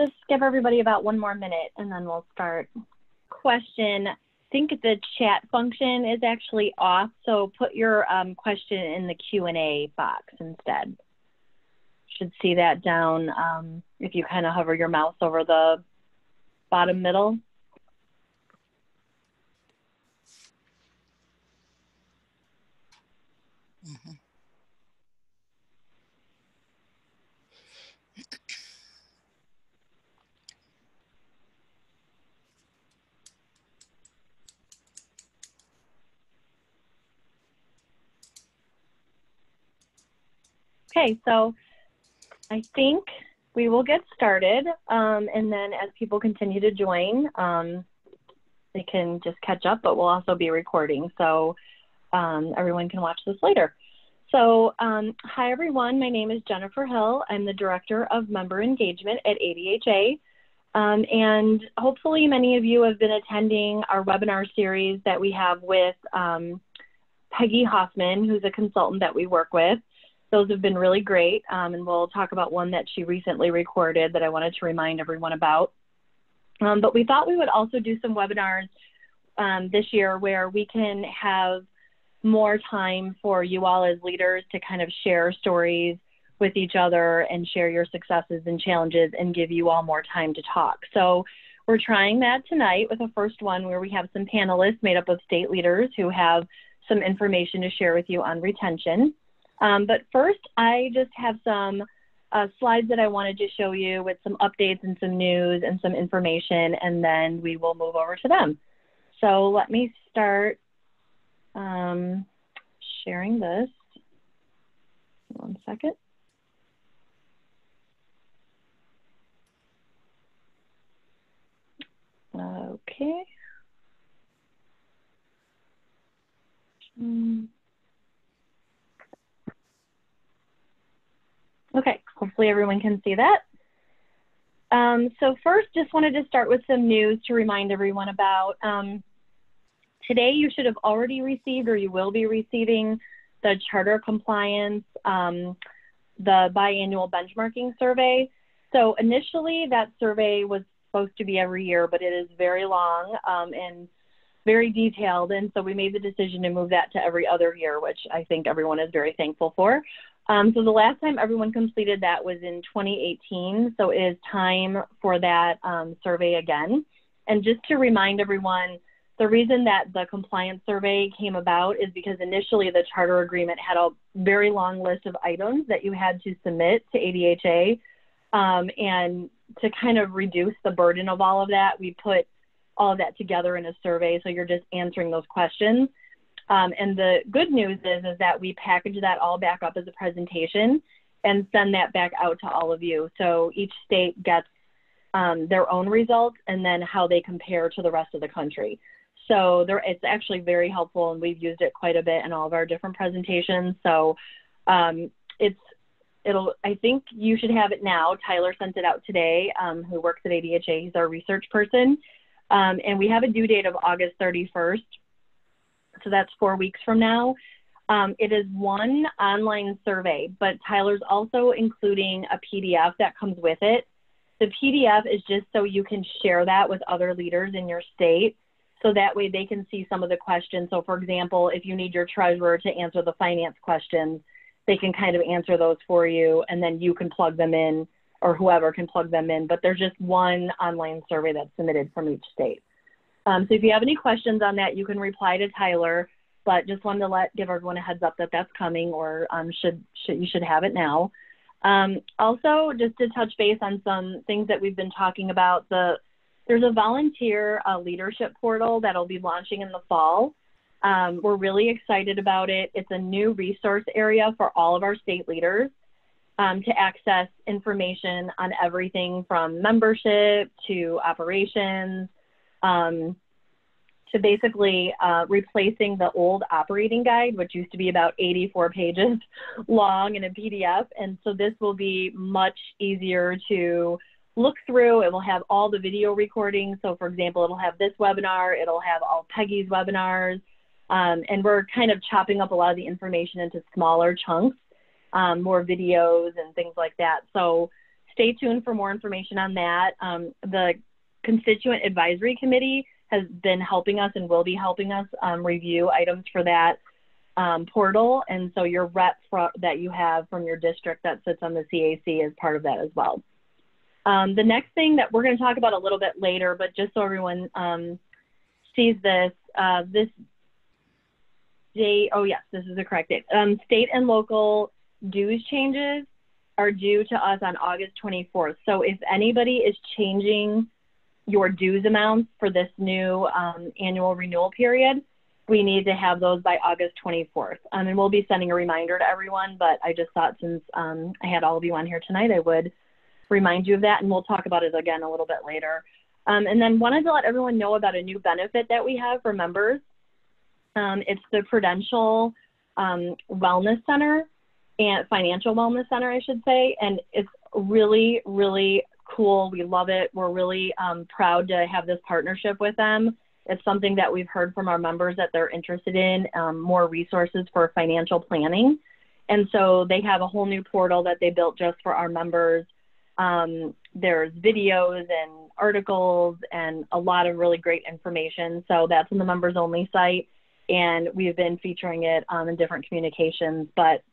just give everybody about 1 more minute and then we'll start. Question, I think the chat function is actually off, so put your question in the Q&A box instead. Should see that down if you kind of hover your mouse over the bottom middle. Mm-hmm. Okay, so I think we will get started, and then as people continue to join, they can just catch up, but we'll also be recording, so everyone can watch this later. So hi everyone, my name is Jennifer Hill. I'm the Director of Member Engagement at ADHA, and hopefully many of you have been attending our webinar series that we have with Peggy Hoffman, who's a consultant that we work with. Those have been really great, and we'll talk about one that she recently recorded that I wanted to remind everyone about. But we thought we would also do some webinars this year where we can have more time for you all as leaders to kind of share stories with each other and share your successes and challenges and give you all more time to talk. So we're trying that tonight with the first one where we have some panelists made up of state leaders who have some information to share with you on retention. But first, I just have some slides that I wanted to show you with some updates and some news and some information, and then we will move over to them. So let me start sharing this. 1 second. Okay. Okay, hopefully everyone can see that. So first, just wanted to start with some news to remind everyone about. Today, you should have already received or you will be receiving the charter compliance, the biannual benchmarking survey. So initially, that survey was supposed to be every year, but it is very long and very detailed. And so we made the decision to move that to every other year, which I think everyone is very thankful for. So the last time everyone completed that was in 2018. So it is time for that survey again. And just to remind everyone, the reason that the compliance survey came about is because initially the charter agreement had a very long list of items that you had to submit to ADHA. And to kind of reduce the burden of all of that, we put all of that together in a survey. So you're just answering those questions. And the good news is that we package that all back up as a presentation and send that back out to all of you. So each state gets their own results and then how they compare to the rest of the country. So it's actually very helpful, and we've used it quite a bit in all of our different presentations. So I think you should have it now. Tyler sent it out today, who works at ADHA. He's our research person. And we have a due date of August 31st. So that's 4 weeks from now. It is one online survey, but Tyler's also including a PDF that comes with it. The PDF is just so you can share that with other leaders in your state. So that way they can see some of the questions. So for example, if you need your treasurer to answer the finance questions, they can kind of answer those for you, and then you can plug them in, or whoever can plug them in. But there's just one online survey that's submitted from each state. So if you have any questions on that, you can reply to Tyler, but just wanted to give everyone a heads up that that's coming, or you should have it now. Also, just to touch base on some things that we've been talking about, there's a volunteer leadership portal that'll be launching in the fall. We're really excited about it. It's a new resource area for all of our state leaders to access information on everything from membership to operations, to basically replacing the old operating guide, which used to be about 84 pages long in a PDF. And so this will be much easier to look through. It will have all the video recordings. So for example, it'll have this webinar, it'll have all Peggy's webinars, and we're kind of chopping up a lot of the information into smaller chunks, more videos and things like that. So stay tuned for more information on that. The Constituent Advisory Committee has been helping us and will be helping us review items for that portal. And so your rep that you have from your district that sits on the CAC is part of that as well. The next thing that we're going to talk about a little bit later, but just so everyone sees this, this date, oh yes, this is the correct date. State and local dues changes are due to us on August 24th. So if anybody is changing your dues amounts for this new annual renewal period, we need to have those by August 24th. And we'll be sending a reminder to everyone, but I just thought since I had all of you on here tonight, I would remind you of that, and we'll talk about it again a little bit later. And then wanted to let everyone know about a new benefit that we have for members. It's the Prudential Wellness Center, and Financial Wellness Center, I should say, and it's really, really cool. We love it. We're really proud to have this partnership with them. It's something that we've heard from our members that they're interested in, more resources for financial planning. And so they have a whole new portal that they built just for our members. There's videos and articles and a lot of really great information. So that's on the members only site. And we've been featuring it in different communications, but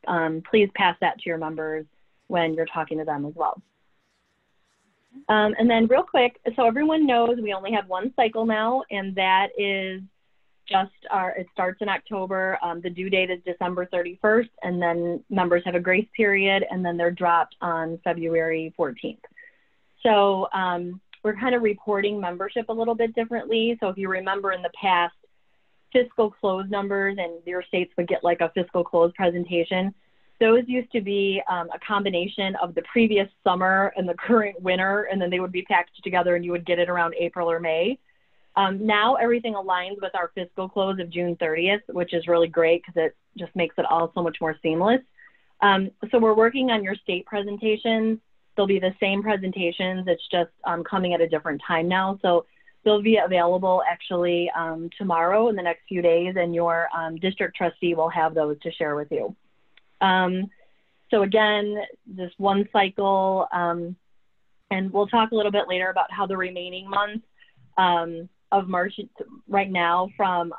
please pass that to your members when you're talking to them as well. And then real quick, so everyone knows we only have one cycle now, and that is just it starts in October. The due date is December 31st, and then members have a grace period, and then they're dropped on February 14th. So we're kind of reporting membership a little bit differently. So if you remember in the past, fiscal close numbers, and your states would get like a fiscal close presentation. Those used to be a combination of the previous summer and the current winter, and then they would be packaged together and you would get it around April or May. Now everything aligns with our fiscal close of June 30th, which is really great because it just makes it all so much more seamless. So we're working on your state presentations. They'll be the same presentations. It's just coming at a different time now. So they'll be available actually tomorrow in the next few days, and your district trustee will have those to share with you. So again, this one cycle, and we'll talk a little bit later about how the remaining months of March right now from,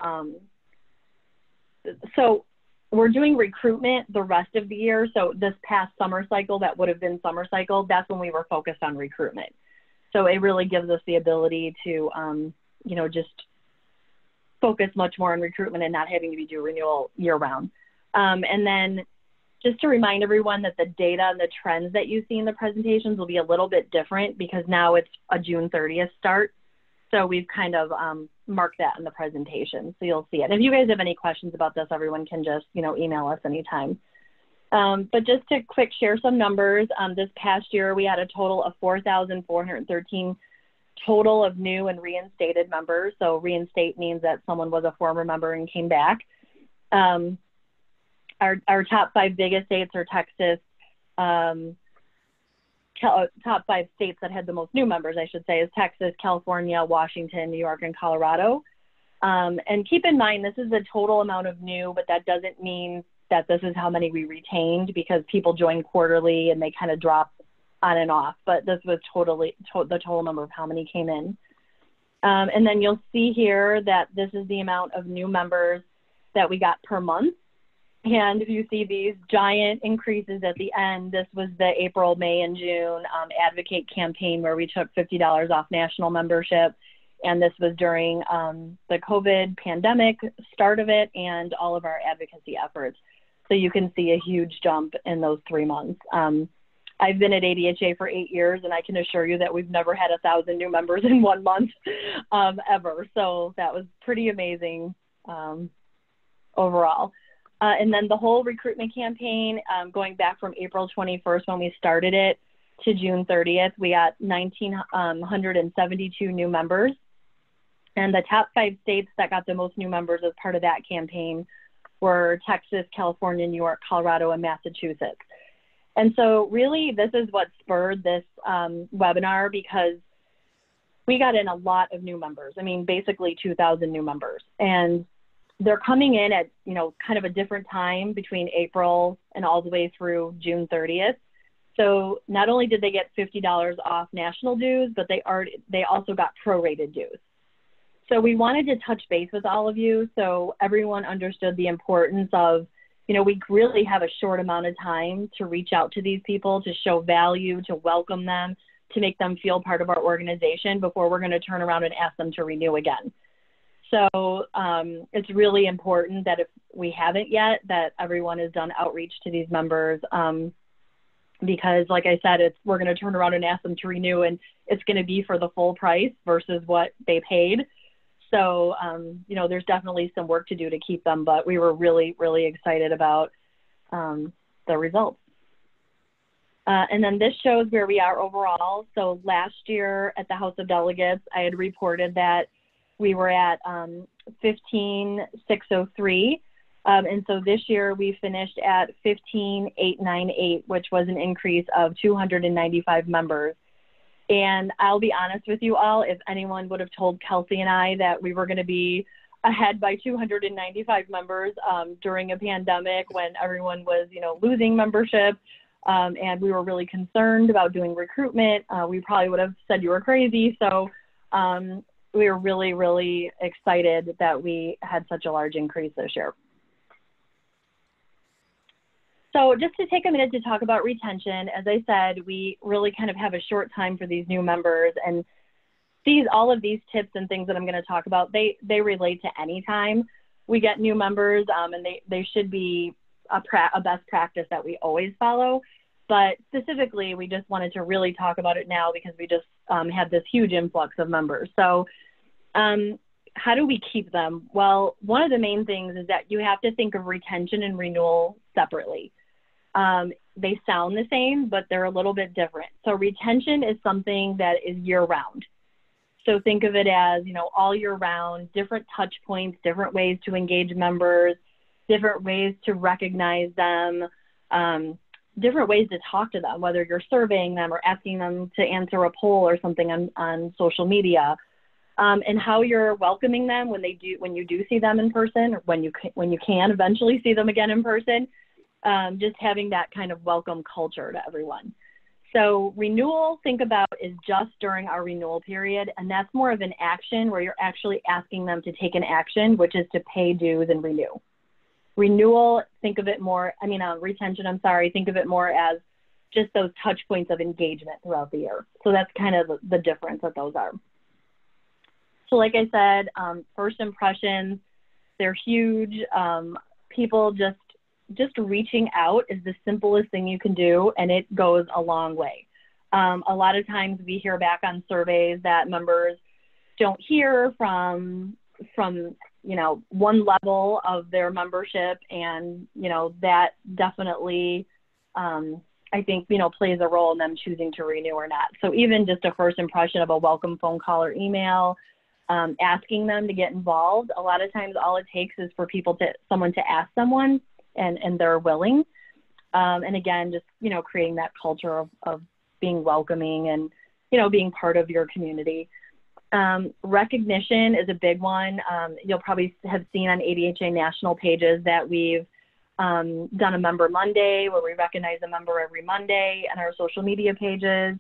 so we're doing recruitment the rest of the year. So this past summer cycle, that would have been summer cycle, that's when we were focused on recruitment. So it really gives us the ability to, you know, just focus much more on recruitment and not having to be due renewal year round. And then just to remind everyone that the data and the trends that you see in the presentations will be a little bit different because now it's a June 30th start. So we've kind of marked that in the presentation. So you'll see it. And if you guys have any questions about this, everyone can just, you know, email us anytime. But just to quick share some numbers, this past year we had a total of 4,413 total of new and reinstated members. So reinstate means that someone was a former member and came back. Our top 5 biggest states are Texas, top 5 states that had the most new members, I should say, is Texas, California, Washington, New York, and Colorado. And keep in mind, this is the total amount of new, but that doesn't mean that this is how many we retained because people join quarterly and they kind of drop on and off, but this was the total number of how many came in. And then you'll see here that this is the amount of new members that we got per month. And if you see these giant increases at the end, this was the April, May, and June Advocate campaign where we took $50 off national membership. And this was during the COVID pandemic start of it and all of our advocacy efforts. So you can see a huge jump in those 3 months. I've been at ADHA for 8 years, and I can assure you that we've never had 1,000 new members in 1 month ever. So that was pretty amazing overall. And then the whole recruitment campaign, going back from April 21st when we started it to June 30th, we got 1,972 new members. And the top 5 states that got the most new members as part of that campaign were Texas, California, New York, Colorado, and Massachusetts. And so really this is what spurred this webinar because we got in a lot of new members. I mean, basically 2,000 new members. And they're coming in at, you know, kind of a different time between April and all the way through June 30th. So not only did they get $50 off national dues, but they also got prorated dues. So we wanted to touch base with all of you so everyone understood the importance of, we really have a short amount of time to reach out to these people, to show value, to welcome them, to make them feel part of our organization before we're going to turn around and ask them to renew again. So it's really important that if we haven't yet, that everyone has done outreach to these members because, like I said, we're going to turn around and ask them to renew, and it's going to be for the full price versus what they paid. So, there's definitely some work to do to keep them, but we were really, really excited about the results. And then this shows where we are overall. So last year at the House of Delegates, I had reported that we were at 15,603. And so this year we finished at 15,898, which was an increase of 295 members. And I'll be honest with you all, if anyone would have told Kelsey and I that we were going to be ahead by 295 members during a pandemic when everyone was, losing membership, and we were really concerned about doing recruitment, we probably would have said you were crazy. So we were really, really excited that we had such a large increase this year. So just to take a minute to talk about retention, as I said, we really kind of have a short time for these new members, and all of these tips and things that I'm going to talk about, they relate to any time we get new members, and they should be a best practice that we always follow. But specifically, we just wanted to really talk about it now because we just had this huge influx of members. So how do we keep them? Well, one of the main things is that you have to think of retention and renewal separately. They sound the same, but they're a little bit different. So retention is something that is year-round. So think of it as, all year round, different touch points, different ways to engage members, different ways to recognize them, different ways to talk to them, whether you're surveying them or asking them to answer a poll or something on social media, and how you're welcoming them when you do see them in person, or when you can eventually see them again in person, just having that kind of welcome culture to everyone. So renewal, think about, is just during our renewal period, and that's more of an action where you're actually asking them to take an action, which is to pay dues and renew. Renewal, think of it more, retention, think of it more as just those touch points of engagement throughout the year. So that's kind of the difference that those are. So like I said, first impressions, they're huge. People just reaching out is the simplest thing you can do, and it goes a long way. A lot of times we hear back on surveys that members don't hear from one level of their membership, and that definitely I think plays a role in them choosing to renew or not. So even just a first impression of a welcome phone call or email, asking them to get involved. A lot of times all it takes is for someone to ask someone, and they're willing. And again, just, creating that culture of being welcoming and, being part of your community. Recognition is a big one. You'll probably have seen on ADHA national pages that we've done a Member Monday where we recognize a member every Monday on our social media pages.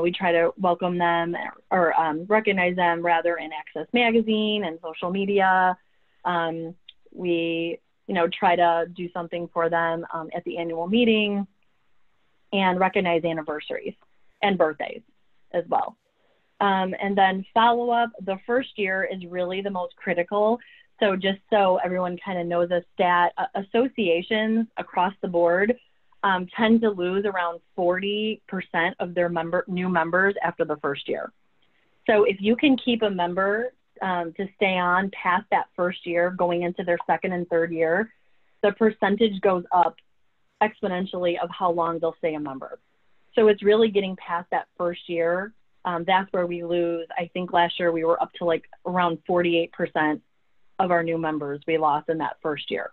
We try to welcome them or recognize them rather in Access Magazine and social media. We try to do something for them at the annual meeting, and recognize anniversaries and birthdays as well. And then follow-up, the first year is really the most critical. So just so everyone kind of knows a stat, associations across the board tend to lose around 40% of their new members after the first year. So if you can keep a member to stay on past that first year, going into their second and third year, the percentage goes up exponentially of how long they'll stay a member. So it's really getting past that first year. That's where we lose. I think last year we were up to like around 48% of our new members we lost in that first year.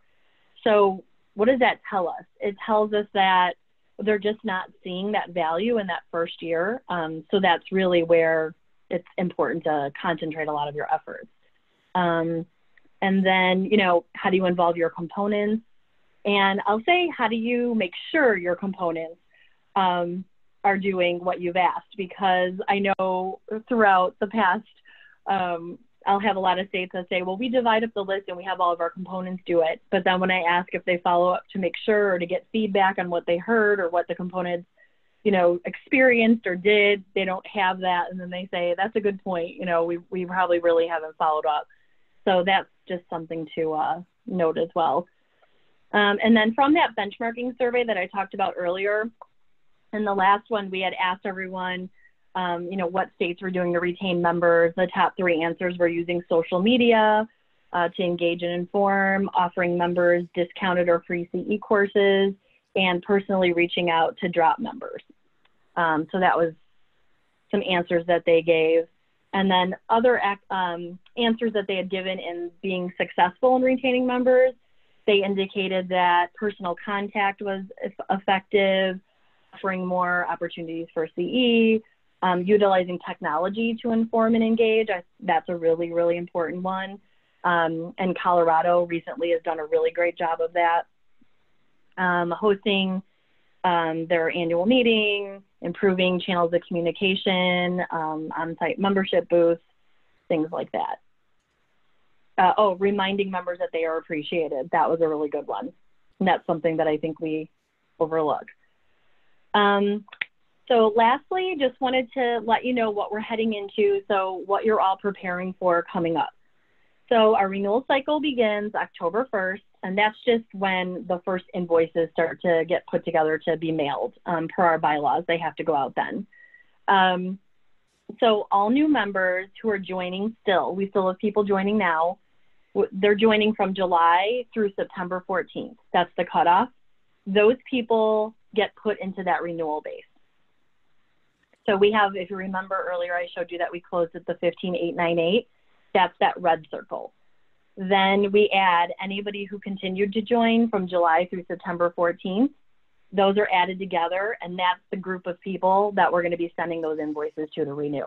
So what does that tell us? It tells us that they're just not seeing that value in that first year. So that's really where it's important to concentrate a lot of your efforts. And then, how do you involve your components? And I'll say, how do you make sure your components are doing what you've asked, because I know throughout the past, I'll have a lot of states that say, well, we divide up the list and we have all of our components do it. But then when I ask if they follow up to make sure or to get feedback on what they heard or what the components, experienced or did, they don't have that. And then they say, that's a good point. We probably really haven't followed up. So that's just something to note as well. And then from that benchmarking survey that I talked about earlier, in the last one, we had asked everyone, what states were doing to retain members. The top 3 answers were using social media to engage and inform, offering members discounted or free CE courses, and personally reaching out to drop members. So that was some answers that they gave. And then other answers that they had given in being successful in retaining members, they indicated that personal contact was effective, offering more opportunities for CE, utilizing technology to inform and engage. That's a really, really important one. And Colorado recently has done a really great job of that. Hosting their annual meeting, improving channels of communication, on-site membership booths, things like that. Reminding members that they are appreciated. That was a really good one. And that's something that I think we overlook. So lastly, just wanted to let you know what we're heading into, so what you're all preparing for coming up. So our renewal cycle begins October 1st, and that's just when the first invoices start to get put together to be mailed. Per our bylaws, they have to go out then. So all new members who are joining we still have people joining now. They're joining from July through September 14th. That's the cutoff. Those people get put into that renewal base. So we have, if you remember earlier, I showed you that we closed at the 15,898. That's that red circle. Then we add anybody who continued to join from July through September 14th. Those are added together, and that's the group of people that we're going to be sending those invoices to renew.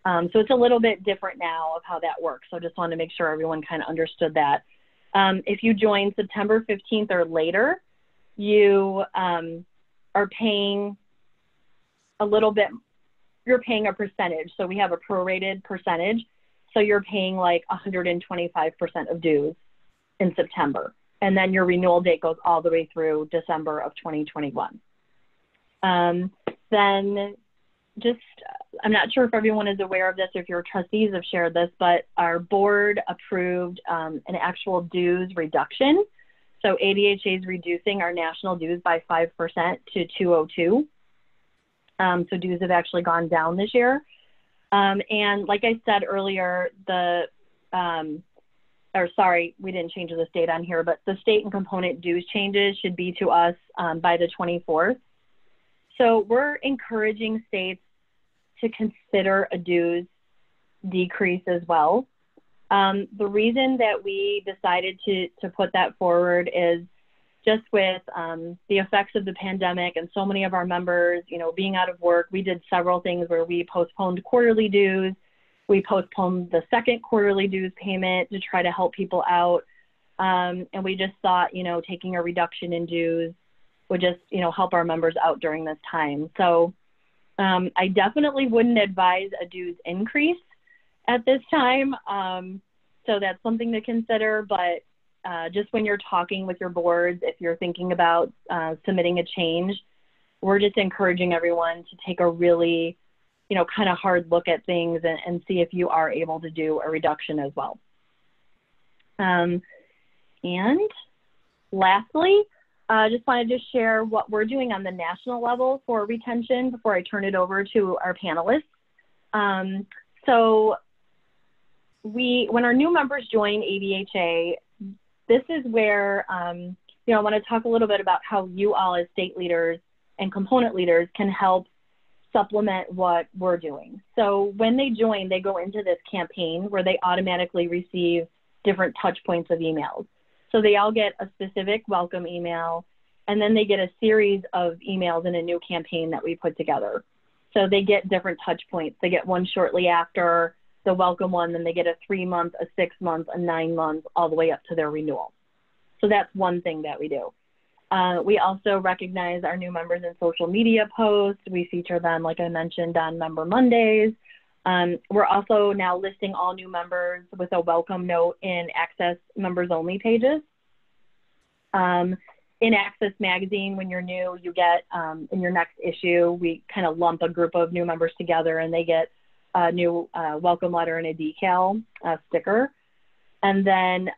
So it's a little bit different now of how that works. So just wanted to make sure everyone kind of understood that. If you join September 15th or later, you are paying a little bit, you're paying a percentage. So we have a prorated percentage. So you're paying like 125% of dues in September. And then your renewal date goes all the way through December of 2021. Then just, I'm not sure if everyone is aware of this, or if your trustees have shared this, but our board approved an actual dues reduction. So ADHA is reducing our national dues by 5% to 202. So dues have actually gone down this year. And like I said earlier, we didn't change this date on here, but the state and component dues changes should be to us by the 24th. So we're encouraging states to consider a dues decrease as well. The reason that we decided to put that forward is just with the effects of the pandemic and so many of our members, being out of work. We did several things where we postponed quarterly dues. We postponed the second quarterly dues payment to try to help people out. And we just thought, taking a reduction in dues would just, help our members out during this time. So I definitely wouldn't advise a dues increase at this time. So that's something to consider, but just when you're talking with your boards, if you're thinking about submitting a change, we're just encouraging everyone to take a really, kind of hard look at things and see if you are able to do a reduction as well. And lastly, just wanted to share what we're doing on the national level for retention before I turn it over to our panelists. So when our new members join ADHA, this is where, I want to talk a little bit about how you all as state leaders and component leaders can help supplement what we're doing. So when they join, they go into this campaign where they automatically receive different touch points of emails. So they all get a specific welcome email, and then they get a series of emails in a new campaign that we put together. So they get different touch points. They get one shortly after the welcome one, then they get a 3-month, a 6-month, a 9-month, all the way up to their renewal. So that's one thing that we do. We also recognize our new members in social media posts. We feature them, like I mentioned, on Member Mondays. We're also now listing all new members with a welcome note in Access members only pages. In Access Magazine, when you're new, you get, in your next issue, we kind of lump a group of new members together and they get a new welcome letter and a decal sticker. And then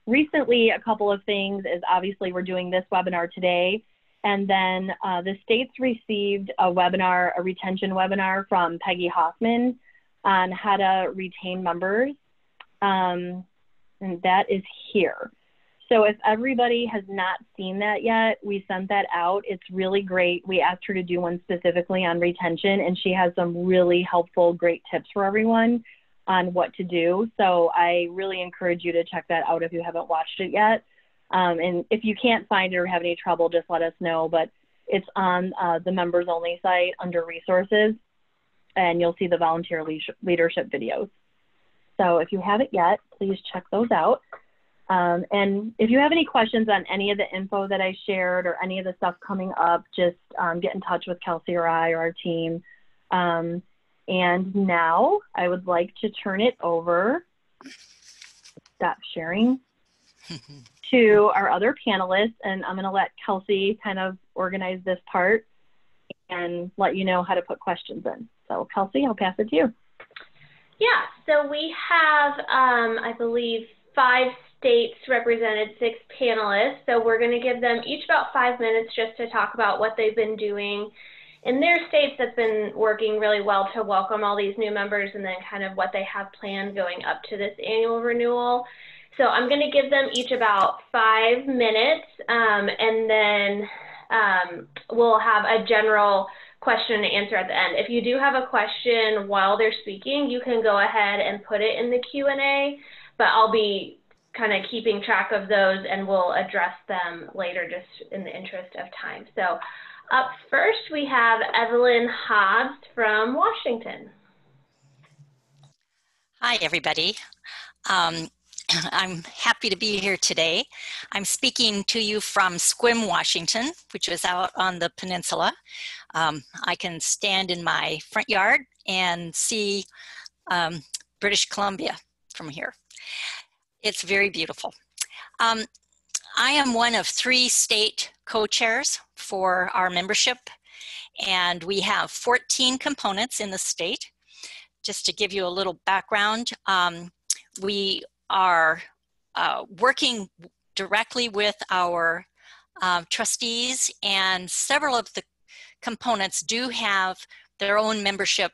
recently, a couple of things is obviously we're doing this webinar today. And then the states received a webinar, a retention webinar from Peggy Hoffman on how to retain members. And that is here. So if everybody has not seen that yet, we sent that out. It's really great. We asked her to do one specifically on retention, and she has some really helpful, great tips for everyone on what to do. So I really encourage you to check that out if you haven't watched it yet. And if you can't find it or have any trouble, just let us know. But it's on the members only site under resources, and you'll see the volunteer leadership videos. So if you haven't yet, please check those out. And if you have any questions on any of the info that I shared or any of the stuff coming up, just get in touch with Kelsey or I or our team. And now I would like to turn it over, stop sharing, to our other panelists. And I'm going to let Kelsey kind of organize this part and let you know how to put questions in. So Kelsey, I'll pass it to you. Yeah, so we have, I believe, 5 states represented, 6 panelists. So we're going to give them each about 5 minutes just to talk about what they've been doing in their states that's been working really well to welcome all these new members, and then kind of what they have planned going up to this annual renewal. So I'm going to give them each about 5 minutes, and then we'll have a general question and answer at the end. If you do have a question while they're speaking, you can go ahead and put it in the Q&A, but I'll be kind of keeping track of those and we'll address them later just in the interest of time. So up first we have Evelyn Hobbs from Washington. Hi, everybody. I'm happy to be here today. I'm speaking to you from Sequim, Washington, which is out on the peninsula. I can stand in my front yard and see British Columbia from here. It's very beautiful. I am one of 3 state co-chairs for our membership, and we have 14 components in the state. Just to give you a little background, we are working directly with our trustees, and several of the components do have their own membership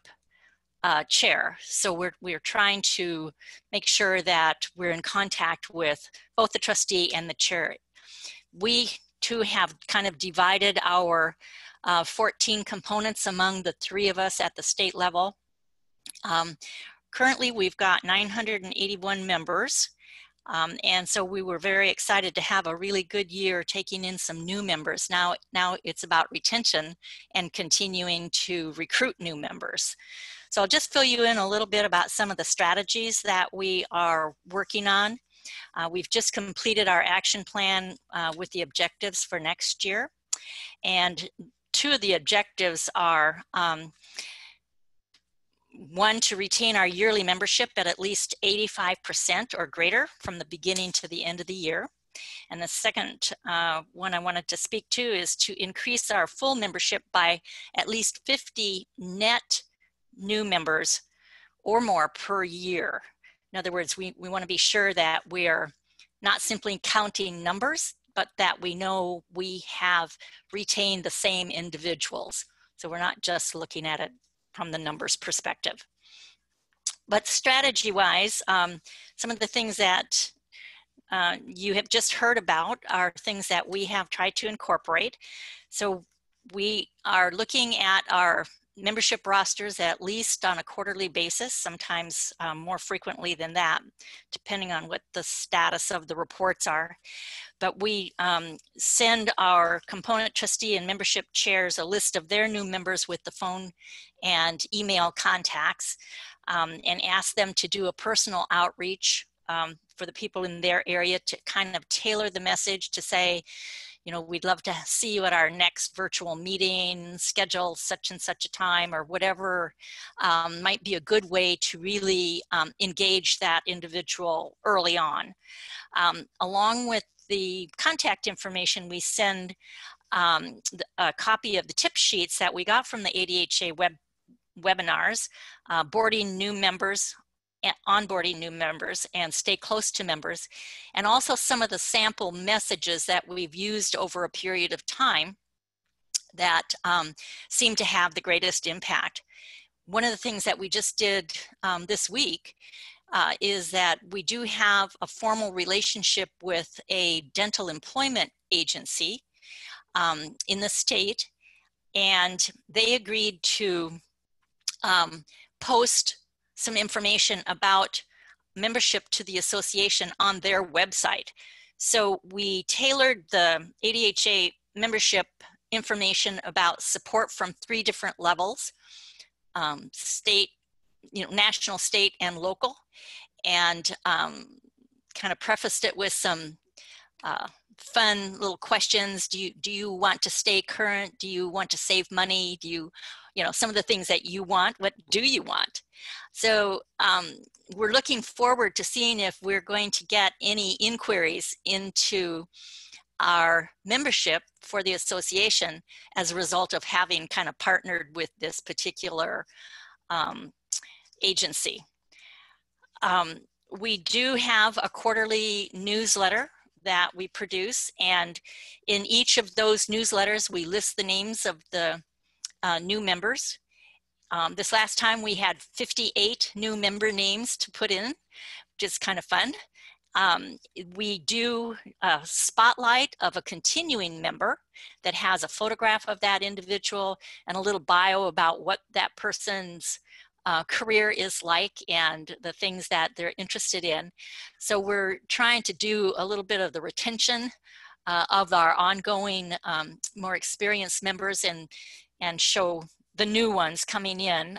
chair. So we're trying to make sure that we're in contact with both the trustee and the chair. We too have kind of divided our 14 components among the 3 of us at the state level. Currently, we've got 981 members, and so we were very excited to have a really good year taking in some new members. Now it's about retention and continuing to recruit new members. So I'll just fill you in a little bit about some of the strategies that we are working on. We've just completed our action plan with the objectives for next year, and 2 of the objectives are 1, to retain our yearly membership at least 85% or greater from the beginning to the end of the year. And the second one I wanted to speak to is to increase our full membership by at least 50 net new members or more per year. In other words, we want to be sure that we're not simply counting numbers, but that we know we have retained the same individuals. So we're not just looking at it from the numbers perspective. But strategy-wise, some of the things that you have just heard about are things that we have tried to incorporate. So we are looking at our membership rosters at least on a quarterly basis, sometimes more frequently than that, depending on what the status of the reports are. But we send our component trustee and membership chairs a list of their new members with the phone and email contacts, and ask them to do a personal outreach for the people in their area to kind of tailor the message to say, you know, we'd love to see you at our next virtual meeting, schedule such and such a time, or whatever might be a good way to really engage that individual early on. Along with the contact information, we send a copy of the tip sheets that we got from the ADHA webinars, boarding new members, onboarding new members, and stay close to members, and also some of the sample messages that we've used over a period of time that seem to have the greatest impact. One of the things that we just did this week is that we do have a formal relationship with a dental employment agency in the state, and they agreed to post some information about membership to the association on their website. So we tailored the ADHA membership information about support from 3 different levels, state, national, state, and local, and kind of prefaced it with some fun little questions. Do you want to stay current? Do you want to save money? Do you some of the things that you want. What do you want? So we're looking forward to seeing if we're going to get any inquiries into our membership for the association as a result of having kind of partnered with this particular agency. We do have a quarterly newsletter that we produce, and in each of those newsletters we list the names of the new members. This last time we had 58 new member names to put in, which is kind of fun. We do a spotlight of a continuing member that has a photograph of that individual and a little bio about what that person's career is like and the things that they're interested in. So we're trying to do a little bit of the retention of our ongoing, more experienced members and show the new ones coming in,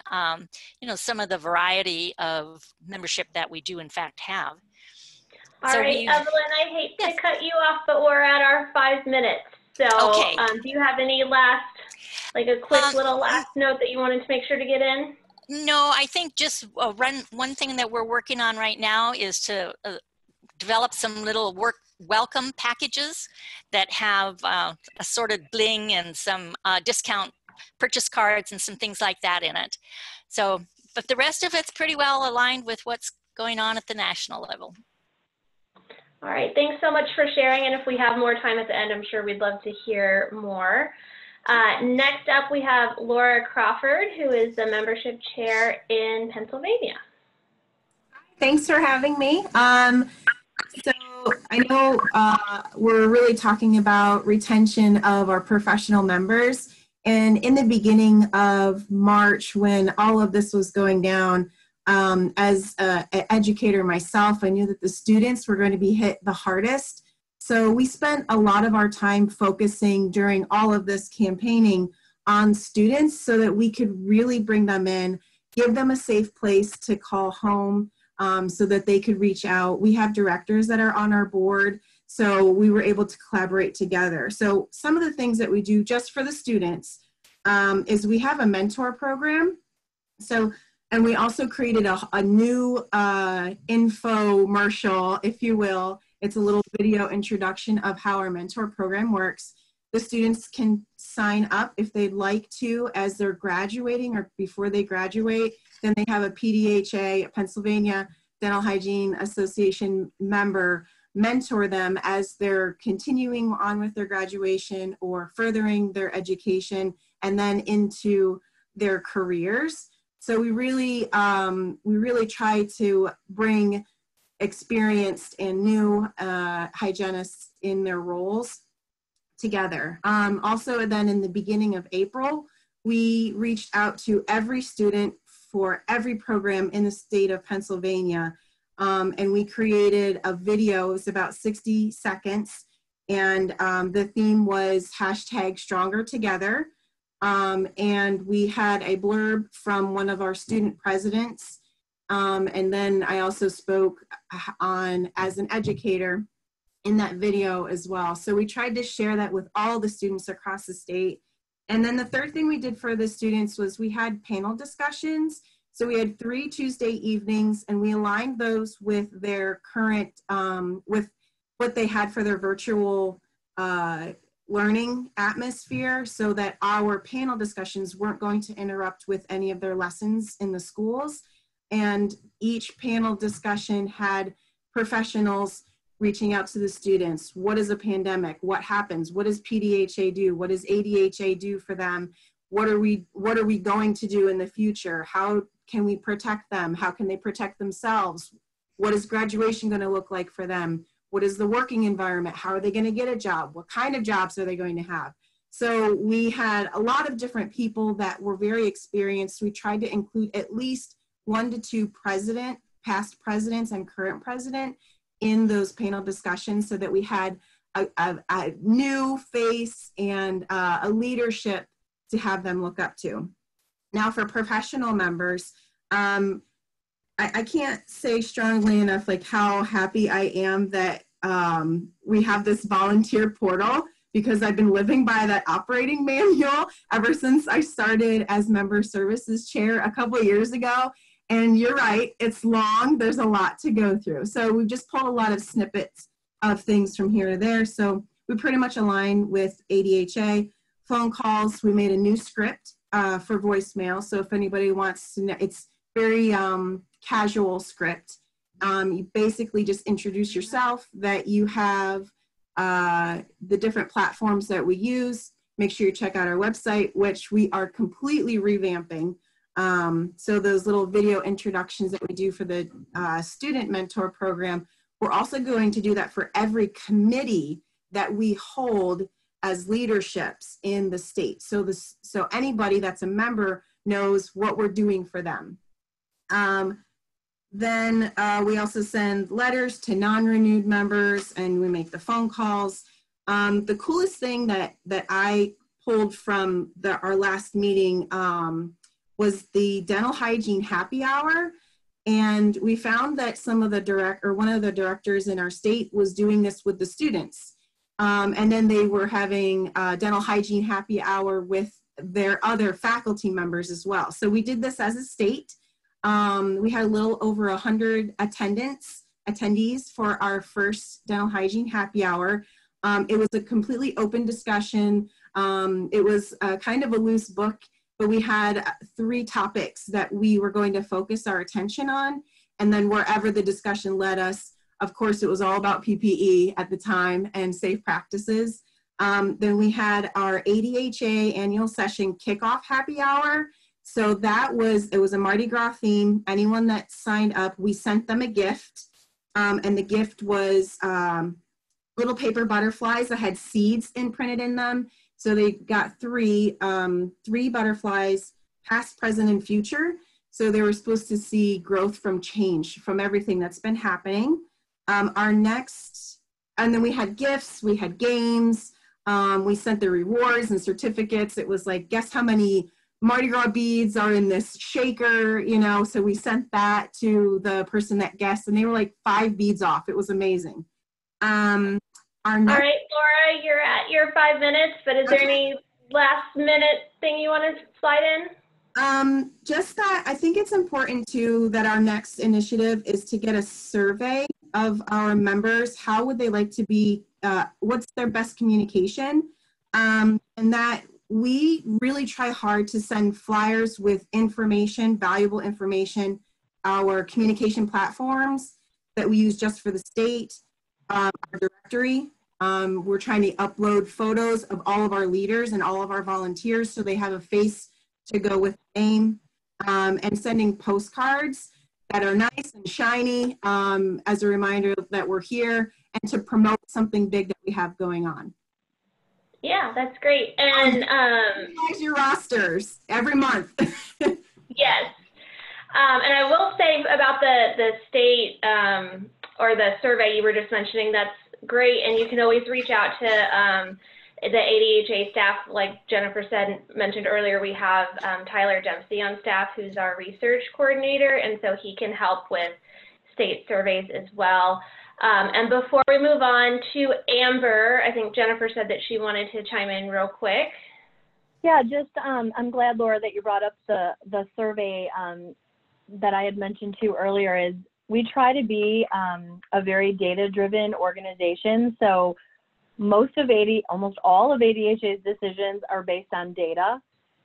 some of the variety of membership that we do in fact have. All right, Evelyn, I hate to cut you off, but we're at our 5 minutes. So okay. Do you have any last, like a quick little last note that you wanted to make sure to get in? No, I think just one thing that we're working on right now is to develop some little welcome packages that have assorted bling and some discount purchase cards and some things like that in it. So, but the rest of it's pretty well aligned with what's going on at the national level. All right, thanks so much for sharing. And if we have more time at the end, I'm sure we'd love to hear more. Next up, we have Laura Crawford, who is the membership chair in Pennsylvania. Thanks for having me. So I know we're really talking about retention of our professional members. And in the beginning of March, when all of this was going down, as an educator myself, I knew that the students were going to be hit the hardest. So we spent a lot of our time focusing during all of this campaigning on students so that we could really bring them in, give them a safe place to call home so that they could reach out. We have directors that are on our board, so we were able to collaborate together. So some of the things that we do just for the students is we have a mentor program. And we also created a new infomercial, if you will. It's a little video introduction of how our mentor program works. The students can sign up if they'd like to as they're graduating or before they graduate. Then they have a PDHA, Pennsylvania Dental Hygiene Association member mentor them as they're continuing on with their graduation or furthering their education and then into their careers. So we really try to bring experienced and new hygienists in their roles together. Also then in the beginning of April, we reached out to every student for every program in the state of Pennsylvania. And we created a video, it was about 60 seconds. And the theme was #Stronger and we had a blurb from one of our student presidents. And then I also spoke on, as an educator, in that video as well. So we tried to share that with all the students across the state. And then the third thing we did for the students was we had panel discussions. So we had 3 Tuesday evenings, and we aligned those with their current, with what they had for their virtual learning atmosphere, so that our panel discussions weren't going to interrupt with any of their lessons in the schools. And each panel discussion had professionals reaching out to the students. What is a pandemic? What happens? What does PDHA do? What does ADHA do for them? What are we going to do in the future? How can we protect them? How can they protect themselves? What is graduation going to look like for them? What is the working environment? How are they going to get a job? What kind of jobs are they going to have? So we had a lot of different people that were very experienced. We tried to include at least 1 to 2 past presidents and current president in those panel discussions, so that we had a new face and a leadership to have them look up to. Now for professional members, I can't say strongly enough like how happy I am that we have this volunteer portal, because I've been living by that operating manual ever since I started as member services chair a couple of years ago. And you're right, it's long, there's a lot to go through. So we've just pulled a lot of snippets of things from here to there. So we pretty much align with ADHA. Phone calls, we made a new script for voicemail. So if anybody wants to know, it's very casual script. You basically just introduce yourself, that you have the different platforms that we use. Make sure you check out our website, which we are completely revamping. So those little video introductions that we do for the student mentor program, we're also going to do that for every committee that we hold as leaderships in the state. So anybody that's a member knows what we're doing for them. Then we also send letters to non-renewed members, and we make the phone calls. The coolest thing that I pulled from our last meeting was the dental hygiene happy hour. And we found that one of the directors in our state was doing this with the students. And then they were having dental hygiene happy hour with their other faculty members as well. So we did this as a state. We had a little over 100 attendees for our first dental hygiene happy hour. It was a completely open discussion. It was kind of a loose book, but we had 3 topics that we were going to focus our attention on. And then wherever the discussion led us, of course, it was all about PPE at the time and safe practices. Then we had our ADHA annual session kickoff happy hour. So it was a Mardi Gras theme. Anyone that signed up, we sent them a gift. And the gift was little paper butterflies that had seeds imprinted in them. So they got 3 butterflies, past, present, and future. So they were supposed to see growth from change, from everything that's been happening. And then we had gifts, we had games, we sent the rewards and certificates. It was like, guess how many Mardi Gras beads are in this shaker, so we sent that to the person that guessed, and they were like 5 beads off. It was amazing. All right, Laura, you're at your 5 minutes, but is there any last minute thing you want to slide in? Just that I think it's important too that our next initiative is to get a survey of our members. How would they like to be, what's their best communication? And that we really try hard to send flyers with information, valuable information, our communication platforms that we use just for the state, our directory. We're trying to upload photos of all of our leaders and all of our volunteers so they have a face to go with the name, and sending postcards that are nice and shiny as a reminder that we're here and to promote something big that we have going on. Yeah, that's great. And your rosters every month. Yes. And I will say about the state or the survey you were just mentioning, that's great. And you can always reach out to the ADHA staff. Like Jennifer mentioned earlier, we have Tyler Dempsey on staff, who's our research coordinator. And so he can help with state surveys as well. And before we move on to Amber, I think Jennifer said that she wanted to chime in real quick. Yeah, just I'm glad, Laura, that you brought up the survey that I had mentioned to earlier. Is we try to be a very data-driven organization. So almost all of ADHA's decisions are based on data.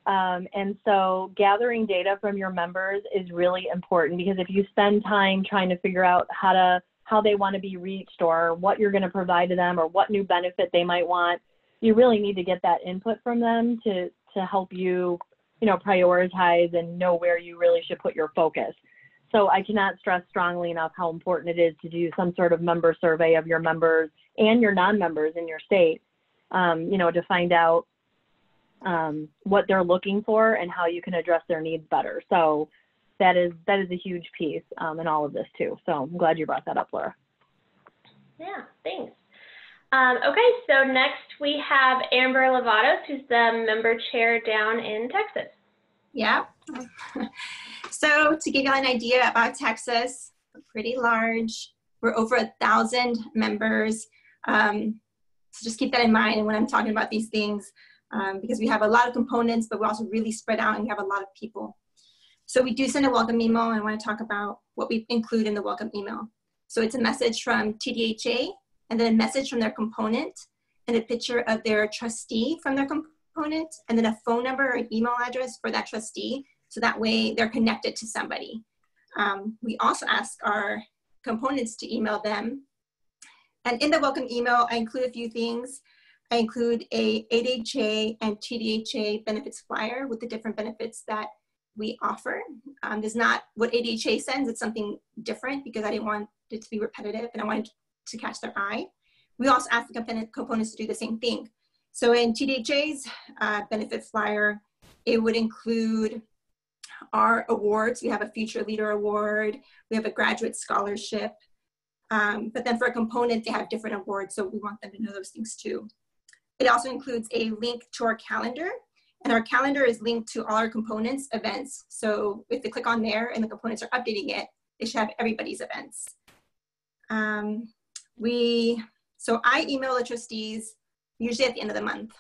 And so gathering data from your members is really important, because if you spend time trying to figure out how they want to be reached, or what you're going to provide to them, or what new benefit they might want, you really need to get that input from them to help you, prioritize and know where you really should put your focus. So I cannot stress strongly enough how important it is to do some sort of member survey of your members and your non-members in your state, to find out what they're looking for and how you can address their needs better. So that is a huge piece in all of this too. So I'm glad you brought that up, Laura. Yeah, thanks. Okay, so next we have Amber Lovatos, who's the member chair down in Texas. Yeah. So to give you an idea about Texas, we're pretty large. We're over 1,000 members. So just keep that in mind when I'm talking about these things, because we have a lot of components, but we're also really spread out and we have a lot of people. So we do send a welcome email, and I want to talk about what we include in the welcome email. So it's a message from TDHA, and then a message from their component, and a picture of their trustee from their component, and then a phone number or an email address for that trustee, so that way they're connected to somebody. We also ask our components to email them. And in the welcome email, I include a few things. I include a ADHA and TDHA benefits flyer with the different benefits that we offer. There's not what ADHA sends, it's something different, because I didn't want it to be repetitive and I wanted to catch their eye. We also ask the components to do the same thing. So in TDHA's benefit flyer, it would include our awards. We have a Future Leader Award, we have a Graduate Scholarship, but then for a component, they have different awards, so we want them to know those things too. It also includes a link to our calendar, and our calendar is linked to all our components' events. So if they click on there and the components are updating it, it should have everybody's events. So I email the trustees usually at the end of the month.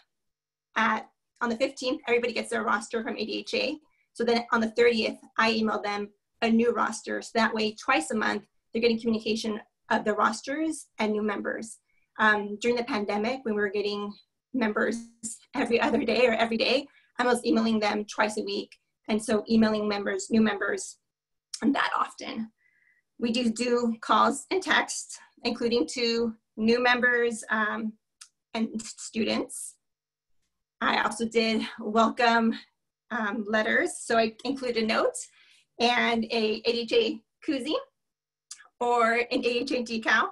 On the 15th, everybody gets their roster from ADHA. So then on the 30th, I email them a new roster. So that way, twice a month, they're getting communication of the rosters and new members. During the pandemic, when we were getting members every other day or every day, I was emailing them twice a week. And so emailing members, new members, that often. We do calls and texts, including to new members and students. I also did welcome letters. So I included a note and a ADHA koozie or an ADHA decal.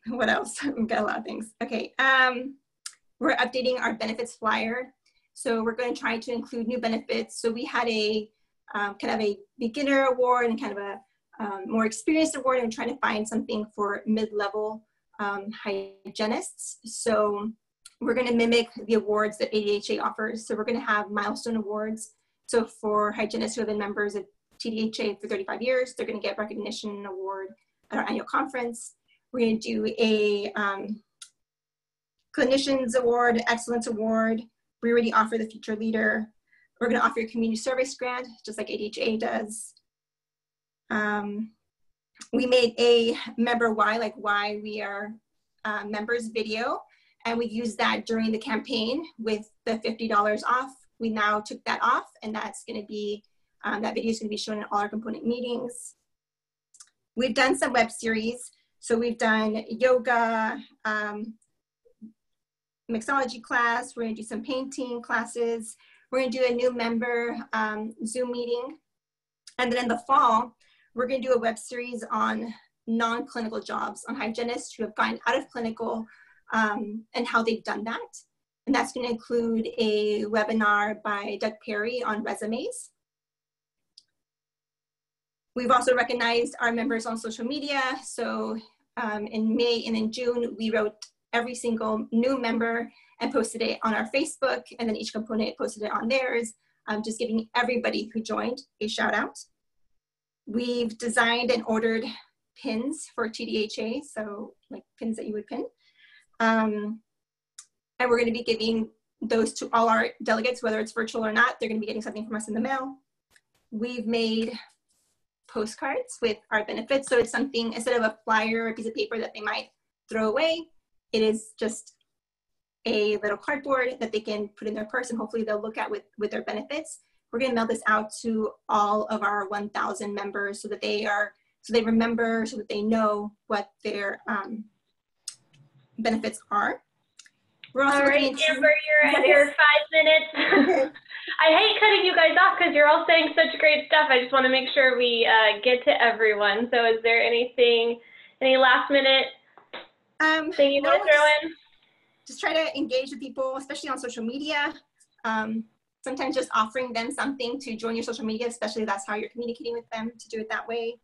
What else? We've got a lot of things. Okay, we're updating our benefits flyer. So we're going to try to include new benefits. So we had a kind of a beginner award and kind of a more experienced award, and trying to find something for mid-level hygienists. So we're going to mimic the awards that ADHA offers. So we're going to have milestone awards. So for hygienists who have been members of TDHA for 35 years, they're going to get recognition award at our annual conference. We're going to do a clinicians award, excellence award. We already offer the Future Leader. We're going to offer a community service grant, just like ADHA does. We made a member why we are members video, and we used that during the campaign with the $50 off. We now took that off, and that's going to be, that video is going to be shown in all our component meetings. We've done some web series. So we've done yoga, mixology class. We're going to do some painting classes. We're going to do a new member Zoom meeting. And then in the fall, we're going to do a web series on non-clinical jobs, on hygienists who have gotten out of clinical and how they've done that. And that's going to include a webinar by Doug Perry on resumes. We've also recognized our members on social media. So in May and in June, we wrote every single new member and posted it on our Facebook, and then each component posted it on theirs, just giving everybody who joined a shout out. We've designed and ordered pins for TDHA, so like pins that you would pin. And we're going to be giving those to all our delegates, whether it's virtual or not. They're going to be getting something from us in the mail. We've made postcards with our benefits. So it's something, instead of a flyer or a piece of paper that they might throw away, it is just a little cardboard that they can put in their purse and hopefully they'll look at with their benefits. We're going to mail this out to all of our 1,000 members so that they remember, so that they know what their benefits are. We're also all right, Amber, you're at your 5 minutes. I hate cutting you guys off because you're all saying such great stuff. I just want to make sure we get to everyone. So is there anything, any last minute thing you want to throw in? Just try to engage with people, especially on social media. Sometimes just offering them something to join your social media, especially if that's how you're communicating with them, to do it that way.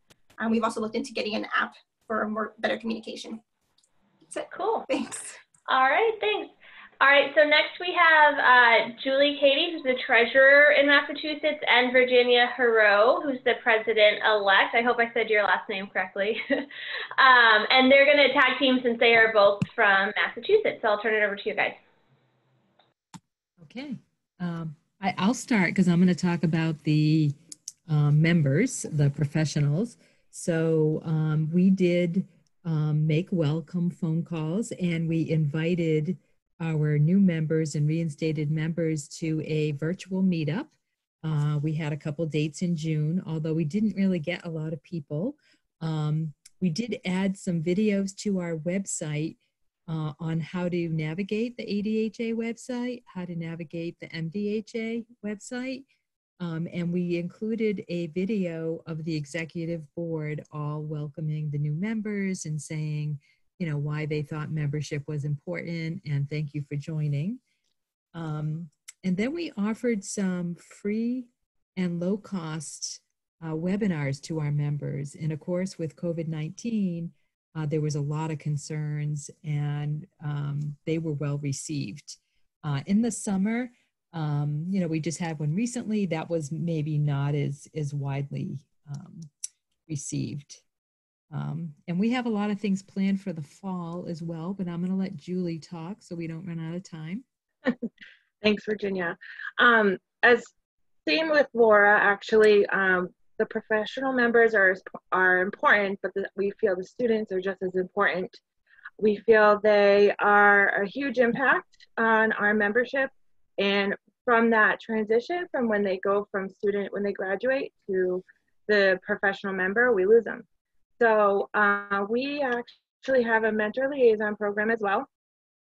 We've also looked into getting an app for better communication. That's it. Cool. Thanks. All right, thanks. All right, so next we have Julie Cady, who's the treasurer in Massachusetts, and Virginia Hero, who's the president-elect. I hope I said your last name correctly. And they're going to tag team since they are both from Massachusetts. So I'll turn it over to you guys. Okay. I'll start because I'm going to talk about the members, the professionals. So we did make welcome phone calls, and we invited our new members and reinstated members to a virtual meetup. We had a couple dates in June, although we didn't really get a lot of people. We did add some videos to our website on how to navigate the ADHA website, how to navigate the MDHA website. And we included a video of the executive board all welcoming the new members and saying, you know, why they thought membership was important and thank you for joining. And then we offered some free and low cost webinars to our members. And of course, with COVID-19, there was a lot of concerns and they were well received. In the summer, you know, we just had one recently that was maybe not as widely received. And we have a lot of things planned for the fall as well, but I'm going to let Julie talk so we don't run out of time. Thanks, Virginia. As same with Laura, actually, the professional members are important, but we feel the students are just as important. We feel they are a huge impact on our membership, and from that transition, from when they go from student, when they graduate to the professional member, we lose them. So we actually have a mentor liaison program as well.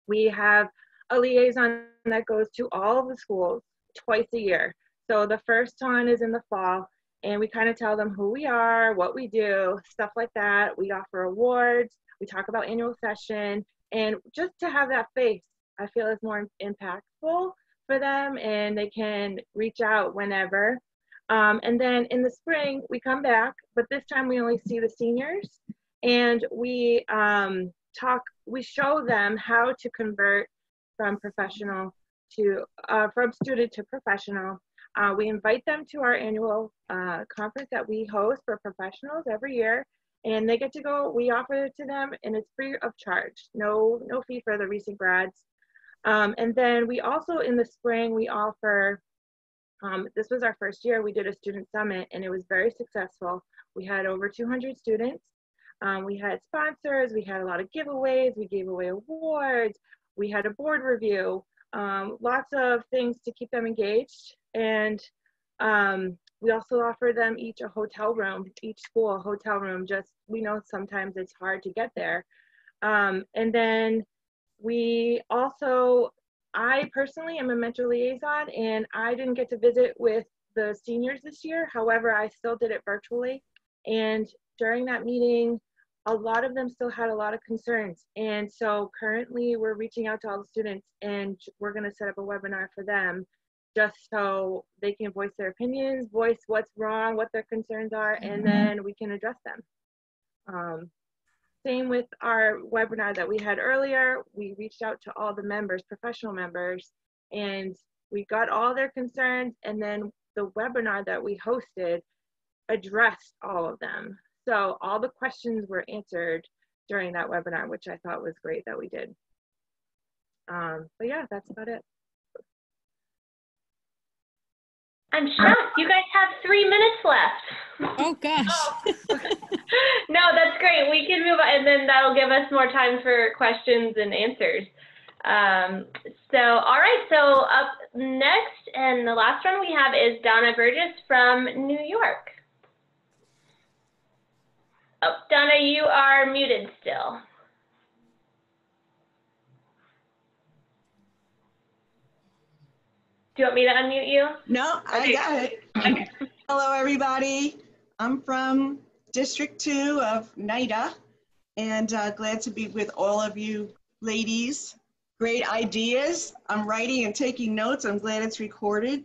We have a liaison that goes to all of the schools twice a year. So the first one is in the fall, and we kind of tell them who we are, what we do, stuff like that. We offer awards, we talk about annual session, and just to have that face, I feel is more impactful for them, and they can reach out whenever. And then in the spring, we come back, but this time we only see the seniors, and we show them how to convert from professional to, from student to professional. We invite them to our annual conference that we host for professionals every year, and they get to go. We offer it to them, and it's free of charge, no fee for the recent grads. And then we also, in the spring, we offer, this was our first year, we did a student summit, and it was very successful. We had over 200 students. We had sponsors, we had a lot of giveaways, we gave away awards, we had a board review, lots of things to keep them engaged. And we also offer them each a hotel room, each school a hotel room. Just, we know sometimes it's hard to get there. And then we also, I personally am a mentor liaison, and I didn't get to visit with the seniors this year. However, I still did it virtually. And during that meeting, a lot of them still had a lot of concerns. And so currently we're reaching out to all the students, and we're going to set up a webinar for them just so they can voice their opinions, voice what's wrong, what their concerns are, and then we can address them. Same with our webinar that we had earlier. We reached out to all the members, professional members, and we got all their concerns, and then the webinar that we hosted addressed all of them. So all the questions were answered during that webinar, which I thought was great that we did. But yeah, that's about it. I'm shocked. You guys have 3 minutes left. Oh, gosh. No, that's great. We can move on, and then that'll give us more time for questions and answers. All right, so up next, and the last one we have is Donna Burgess from New York. Oh, Donna, you are muted still. Do you want me to unmute you? No, I got it. Okay. Hello, everybody. I'm from District 2 of NIDA, and glad to be with all of you ladies. Great ideas. I'm writing and taking notes. I'm glad it's recorded.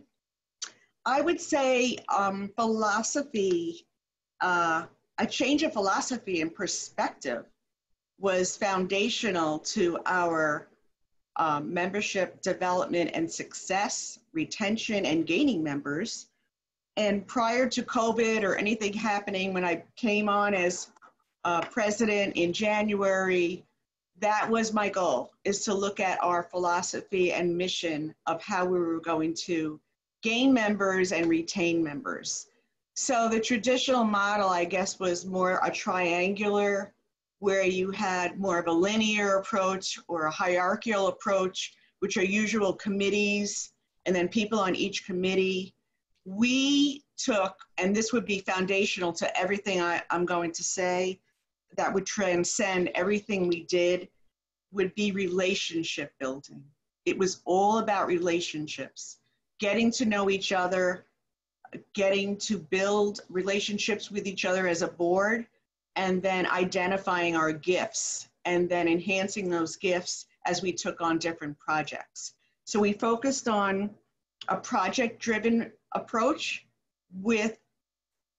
I would say philosophy, a change of philosophy and perspective was foundational to our membership development and success, retention, and gaining members. And prior to COVID or anything happening, when I came on as president in January, that was my goal, is to look at our philosophy and mission of how we were going to gain members and retain members. So the traditional model, I guess, was more a triangular, where you had more of a linear approach or a hierarchical approach, which are usual committees, and then people on each committee. We took, and this would be foundational to everything I'm going to say, that would transcend everything we did, would be relationship building. It was all about relationships, getting to know each other, getting to build relationships with each other as a board, and then identifying our gifts and then enhancing those gifts as we took on different projects. So we focused on a project-driven approach with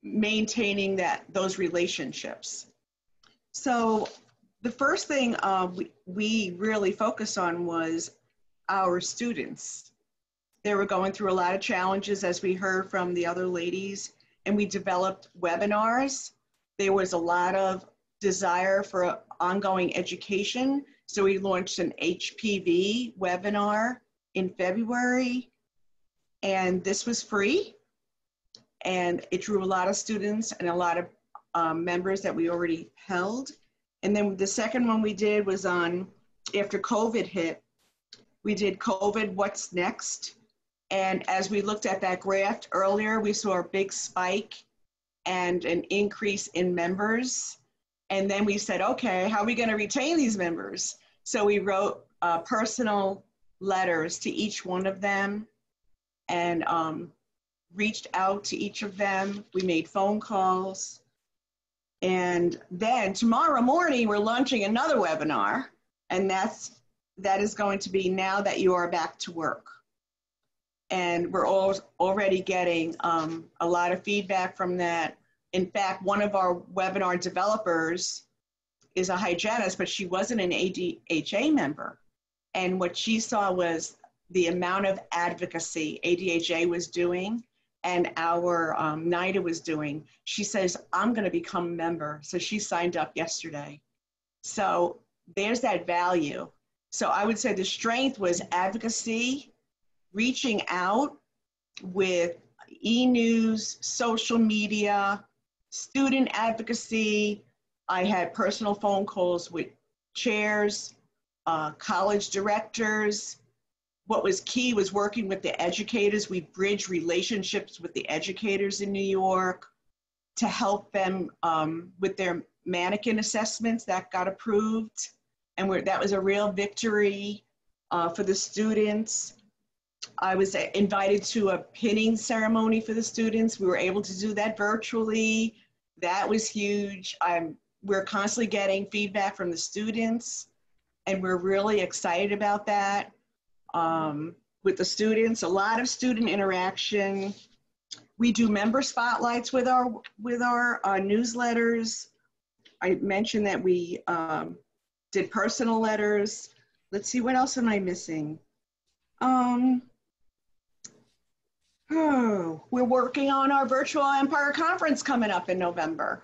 maintaining those relationships. So the first thing we really focused on was our students. They were going through a lot of challenges, as we heard from the other ladies, and we developed webinars. There was a lot of desire for ongoing education, so we launched an HPV webinar in February, and this was free, and it drew a lot of students and a lot of members that we already held. And then the second one we did was on, after COVID hit, we did COVID What's Next? And as we looked at that graph earlier, we saw a big spike and an increase in members. And then we said, okay, how are we gonna retain these members? So we wrote personal letters to each one of them and reached out to each of them. We made phone calls. And then tomorrow morning, we're launching another webinar, and that is going to be Now That You Are Back to Work. And we're already getting a lot of feedback from that. In fact, one of our webinar developers is a hygienist, but she wasn't an ADHA member. And what she saw was the amount of advocacy ADHA was doing and our NIDA was doing. She says, I'm gonna become a member. So she signed up yesterday. So there's that value. So I would say the strength was advocacy, reaching out with e-news, social media, student advocacy. I had personal phone calls with chairs, college directors. What was key was working with the educators. We bridged relationships with the educators in New York to help them with their mannequin assessments that got approved. And that was a real victory for the students. I was invited to a pinning ceremony for the students. We were able to do that virtually. That was huge. We're constantly getting feedback from the students, and we're really excited about that. With the students, a lot of student interaction. We do member spotlights with our newsletters. I mentioned that we did personal letters. Let's see, what else am I missing? We're working on our virtual Empire conference coming up in November.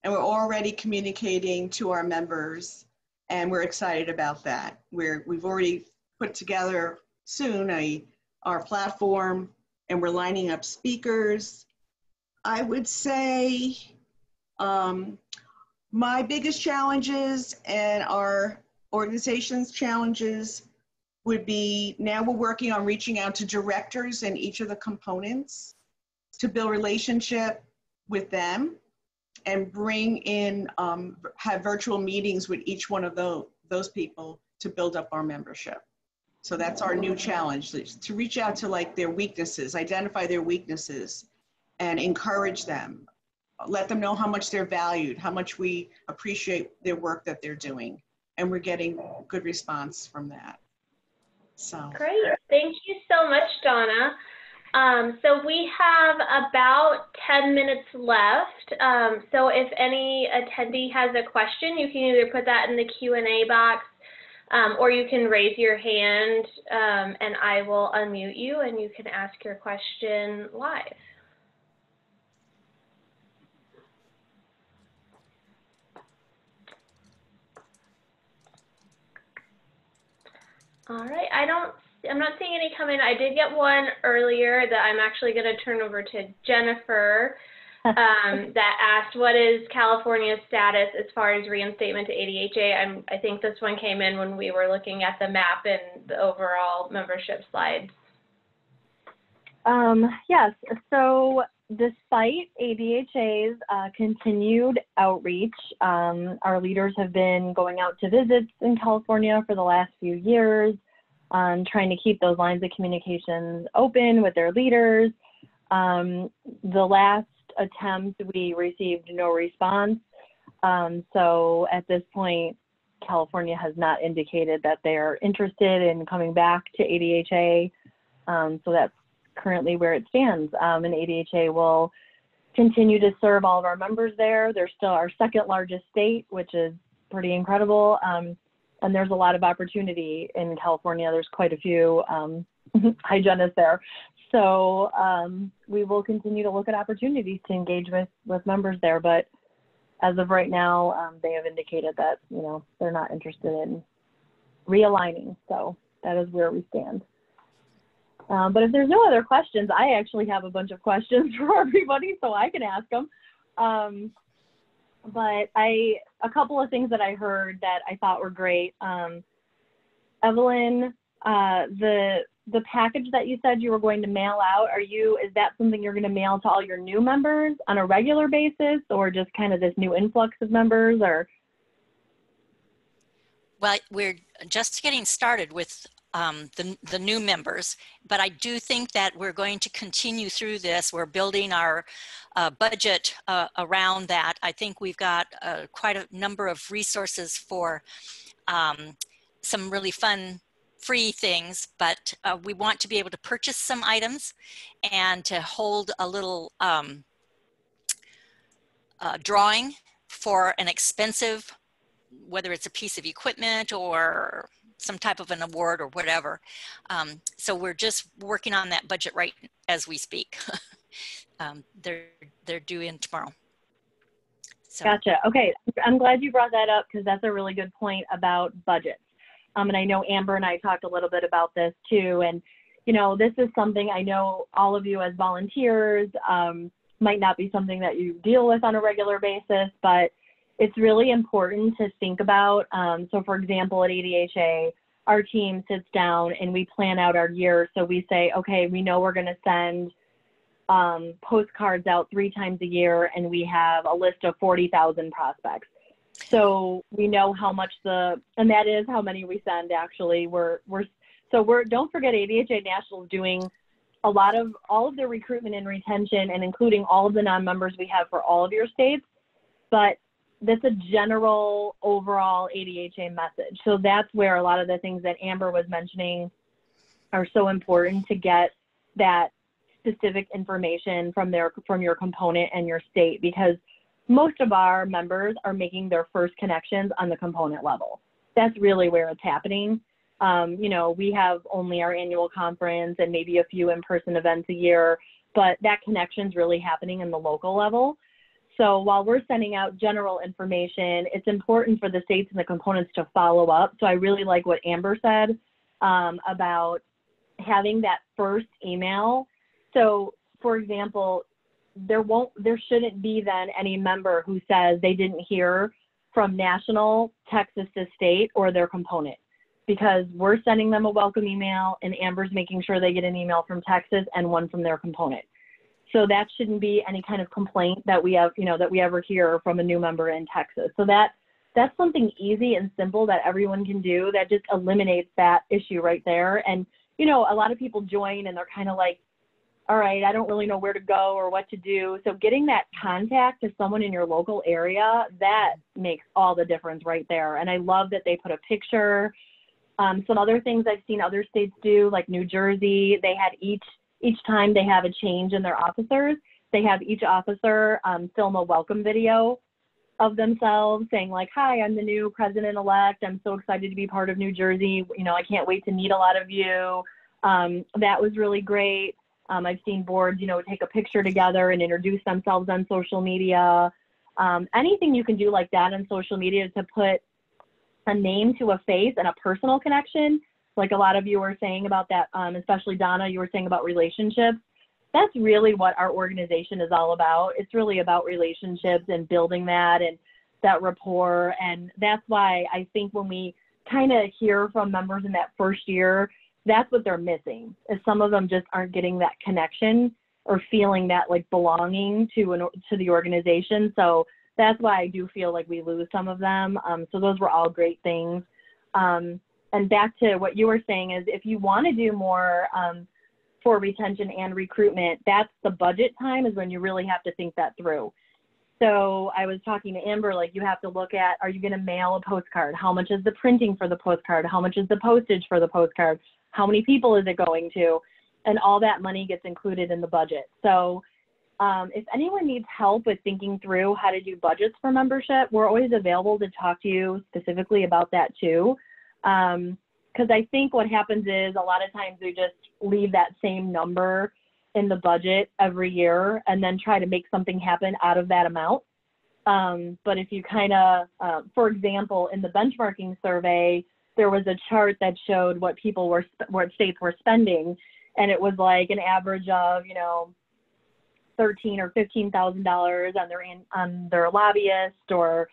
and we're already communicating to our members, and we're excited about that. We've already put together soon our platform, and we're lining up speakers. I would say my biggest challenges and our organization's challenges would be, now we're working on reaching out to directors in each of the components to build relationship with them and bring in, have virtual meetings with each one of those people to build up our membership. So that's our new challenge, to reach out to like their weaknesses, identify their weaknesses and encourage them. Let them know how much they're valued, how much we appreciate their work that they're doing. And we're getting good response from that. So. Great, thank you so much, Donna. So we have about 10 minutes left. So if any attendee has a question, you can either put that in the Q&A box or you can raise your hand and I will unmute you and you can ask your question live. All right, I'm not seeing any come in. I did get one earlier that I'm actually going to turn over to Jennifer that asked, what is California's status as far as reinstatement to ADHA? I think this one came in when we were looking at the map and the overall membership slides. Yes, so despite ADHA's continued outreach, our leaders have been going out to visits in California for the last few years, trying to keep those lines of communications open with their leaders. The last attempt, we received no response. So at this point, California has not indicated that they're interested in coming back to ADHA. So that's currently where it stands. And ADHA will continue to serve all of our members there. They're still our second largest state, which is pretty incredible. And there's a lot of opportunity in California. There's quite a few hygienists there. So we will continue to look at opportunities to engage with members there. But as of right now, they have indicated that, you know, they're not interested in realigning. So that is where we stand. But if there's no other questions, I actually have a bunch of questions for everybody, so I can ask them. But a couple of things that I heard that I thought were great. Evelyn, the package that you said you were going to mail out, is that something you're going to mail to all your new members on a regular basis, or just kind of this new influx of members, or? Well, we're just getting started with the new members, but I do think that we're going to continue through this. We're building our budget around that. I think we've got quite a number of resources for some really fun free things, but we want to be able to purchase some items and to hold a little drawing for an expensive, whether it's a piece of equipment or some type of an award or whatever. So we're just working on that budget right as we speak. They're due in tomorrow. So. Gotcha. Okay, I'm glad you brought that up because that's a really good point about budgets. And I know Amber and I talked a little bit about this too. And, you know, this is something I know all of you as volunteers might not be something that you deal with on a regular basis, but it's really important to think about. So for example, at ADHA, our team sits down and we plan out our year. So we say, okay, we know we're going to send postcards out 3 times a year, and we have a list of 40,000 prospects. So we know how much and that is how many we send actually. Don't forget ADHA National is doing all of the recruitment and retention, and including all of the non-members we have for all of your states. But that's a general overall ADHA message. So that's where a lot of the things that Amber was mentioning are so important, to get that specific information from your component and your state, because most of our members are making their first connections on the component level. That's really where it's happening. You know, we have only our annual conference and maybe a few in-person events a year, but that connection's really happening in the local level. So while we're sending out general information, it's important for the states and the components to follow up. So I really like what Amber said about having that first email. So for example, there shouldn't be then any member who says they didn't hear from national, Texas to state, or their component, because we're sending them a welcome email and Amber's making sure they get an email from Texas and one from their component. So that shouldn't be any kind of complaint that we have, that we ever hear from a new member in Texas. So that's something easy and simple that everyone can do that just eliminates that issue right there. And, a lot of people join and they're kind of like, all right, I don't really know where to go or what to do. So getting that contact to someone in your local area, that makes all the difference right there. And I love that they put a picture. Some other things I've seen other states do, like New Jersey, they had each time they have a change in their officers, they have each officer film a welcome video of themselves saying like, hi, I'm the new president-elect. I'm so excited to be part of New Jersey. I can't wait to meet a lot of you. That was really great. I've seen boards, take a picture together and introduce themselves on social media. Anything you can do like that on social media to put a name to a face and a personal connection, like a lot of you were saying about that, especially Donna, you were saying about relationships. That's really what our organization is all about. It's really about relationships and building that and that rapport. And that's why I think when we kind of hear from members in that first year, that's what they're missing, is some of them just aren't getting that connection or feeling that like belonging to the organization. So that's why I do feel like we lose some of them. So those were all great things. And back to what you were saying is if you want to do more for retention and recruitment, that's the budget time is when you really have to think that through. So I was talking to Amber, like you have to look at, are you going to mail a postcard? How much is the printing for the postcard? How much is the postage for the postcard? How many people is it going to? And all that money gets included in the budget. So if anyone needs help with thinking through how to do budgets for membership, we're always available to talk to you specifically about that too. Because I think what happens is a lot of times we just leave that same number in the budget every year and then try to make something happen out of that amount. But if you kind of, for example, in the benchmarking survey, there was a chart that showed what states were spending, and it was like an average of, $13,000 or $15,000 on their lobbyist, or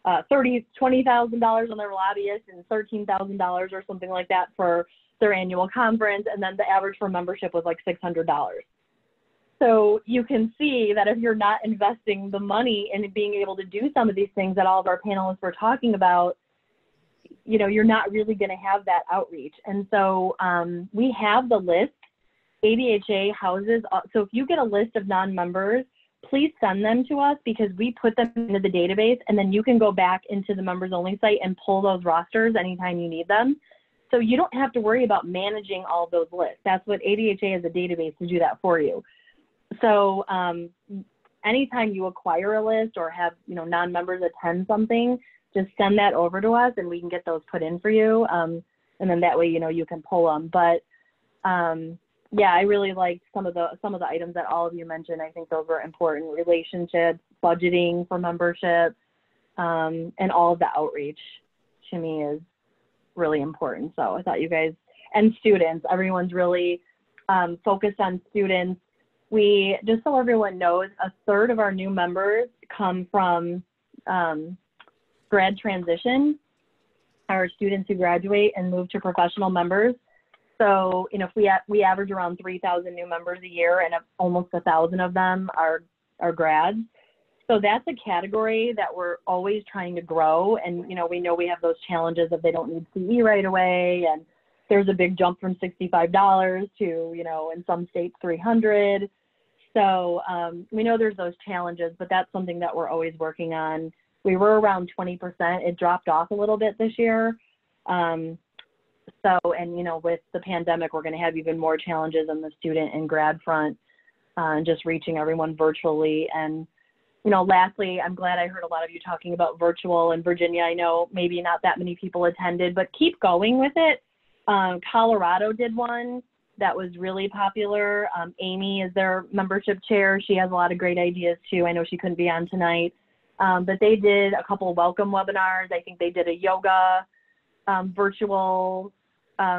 $20,000 on their lobbyist, and $13,000 or something like that for their annual conference, and then the average for membership was like $600. So you can see that if you're not investing the money in being able to do some of these things that all of our panelists were talking about, you're not really going to have that outreach. And so we have the list. ADHA houses, so if you get a list of non-members, please send them to us because we put them into the database, and then you can go back into the members only site and pull those rosters anytime you need them. So you don't have to worry about managing all of those lists. That's what ADHA has a database to do that for you. So anytime you acquire a list or have non-members attend something, just send that over to us and we can get those put in for you. And then that way you can pull them. But yeah, I really liked some of the items that all of you mentioned. I think those were important: relationships, budgeting for membership, and all of the outreach to me is really important. So I thought you guys, and students, everyone's really focused on students. We, just so everyone knows, 1/3 of our new members come from grad transition, our students who graduate and move to professional members. So, if we average around 3,000 new members a year, and almost 1,000 of them are grads. So that's a category that we're always trying to grow. And, we know we have those challenges of they don't need CE right away. And there's a big jump from $65 to, in some states, $300. So we know there's those challenges, but that's something that we're always working on. We were around 20%. It dropped off a little bit this year. With the pandemic, we're going to have even more challenges on the student and grad front, just reaching everyone virtually. And, lastly, I'm glad I heard a lot of you talking about virtual in Virginia. I know maybe not that many people attended, but keep going with it. Colorado did one. that was really popular. Amy is their membership chair. She has a lot of great ideas too. I know she couldn't be on tonight, but they did a couple of welcome webinars. I think they did a yoga virtual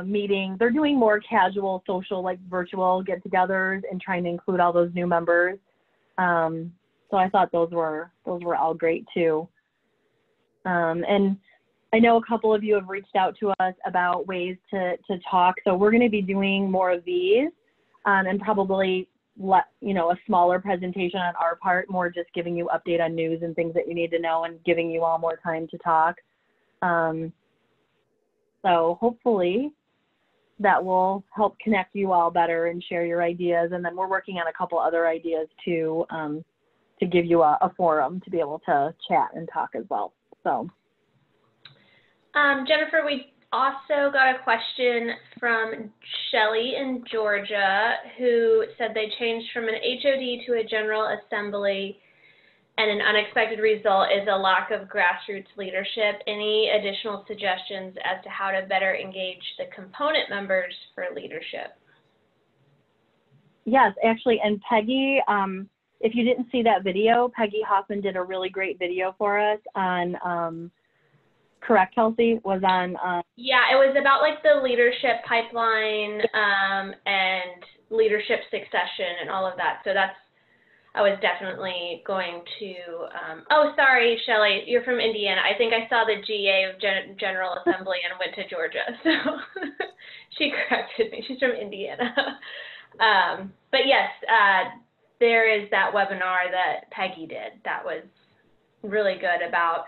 meeting. They're doing more casual social, like virtual get-togethers and trying to include all those new members. So I thought those were all great too. And I know a couple of you have reached out to us about ways to talk. So we're going to be doing more of these and probably a smaller presentation on our part, more just giving you update on news and things that you need to know and giving you all more time to talk. So hopefully that will help connect you all better and share your ideas. And then we're working on a couple other ideas too, to give you a forum to be able to chat and talk as well. So. Jennifer, we also got a question from Shelly in Georgia, who said they changed from an HOD to a General Assembly, and an unexpected result is a lack of grassroots leadership. Any additional suggestions as to how to better engage the component members for leadership? Yes, actually, and Peggy, if you didn't see that video, Peggy Hoffman did a really great video for us on, correct, Kelsey, was on. Yeah, it was about like the leadership pipeline and leadership succession and all of that. So I was definitely going to, oh, sorry, Shelly, you're from Indiana. I think I saw the GA of General Assembly and went to Georgia. So she corrected me. She's from Indiana. But yes, there is that webinar that Peggy did that was really good about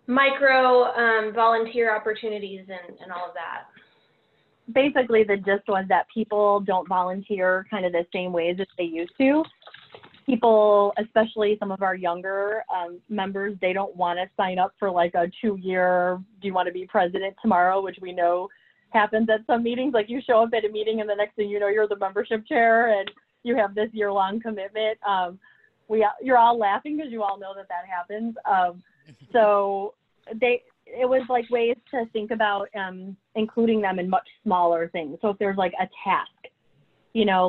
micro volunteer opportunities and all of that. Basically, the gist was that people don't volunteer kind of the same ways as they used to. People, especially some of our younger members, they don't want to sign up for like a 2-year, do you want to be president tomorrow, which we know happens at some meetings. Like you show up at a meeting and the next thing you know, you're the membership chair and you have this year-long commitment. You're all laughing because you all know that happens. So it was like ways to think about including them in much smaller things. So if there's like a task,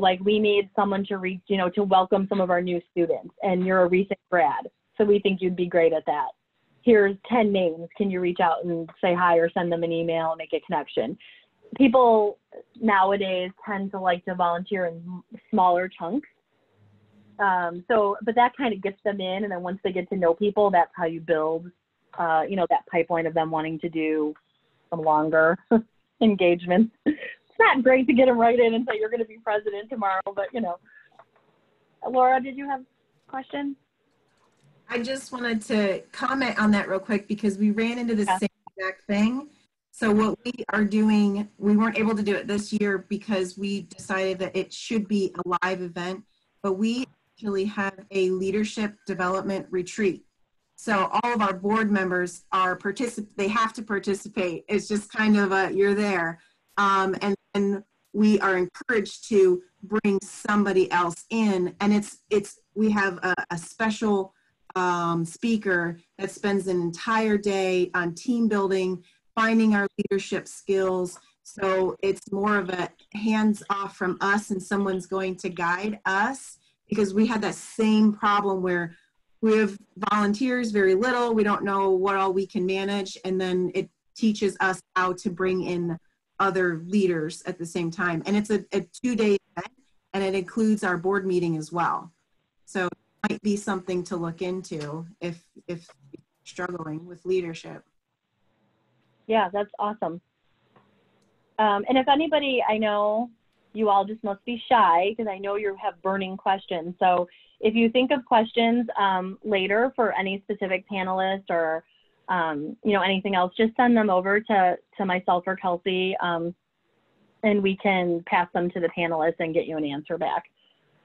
like we need someone to reach, to welcome some of our new students, and you're a recent grad, so we think you'd be great at that. Here's 10 names. Can you reach out and say hi or send them an email and make a connection? People nowadays tend to like to volunteer in smaller chunks. But that kind of gets them in, and then once they get to know people, that's how you build, that pipeline of them wanting to do some longer engagements. It's not great to get them right in and say you're going to be president tomorrow, but Laura, did you have a question? I just wanted to comment on that real quick because we ran into the same exact thing. So what we are doing, we weren't able to do it this year because we decided that it should be a live event, but we actually have a leadership development retreat. So all of our board members they have to participate. It's just kind of you're there. And we are encouraged to bring somebody else in, and we have a special speaker that spends an entire day on team building, finding our leadership skills. So it's more of a hands off from us, and someone's going to guide us, because we had that same problem where we have volunteers, very little, we don't know what all we can manage, and then it teaches us how to bring in other leaders at the same time. And it's a 2-day event, and it includes our board meeting as well. So it might be something to look into if you're struggling with leadership. Yeah, that's awesome. And if anybody, I know you all just must be shy because I know you have burning questions. So if you think of questions later for any specific panelist or anything else, just send them over to myself or Kelsey, and we can pass them to the panelists and get you an answer back.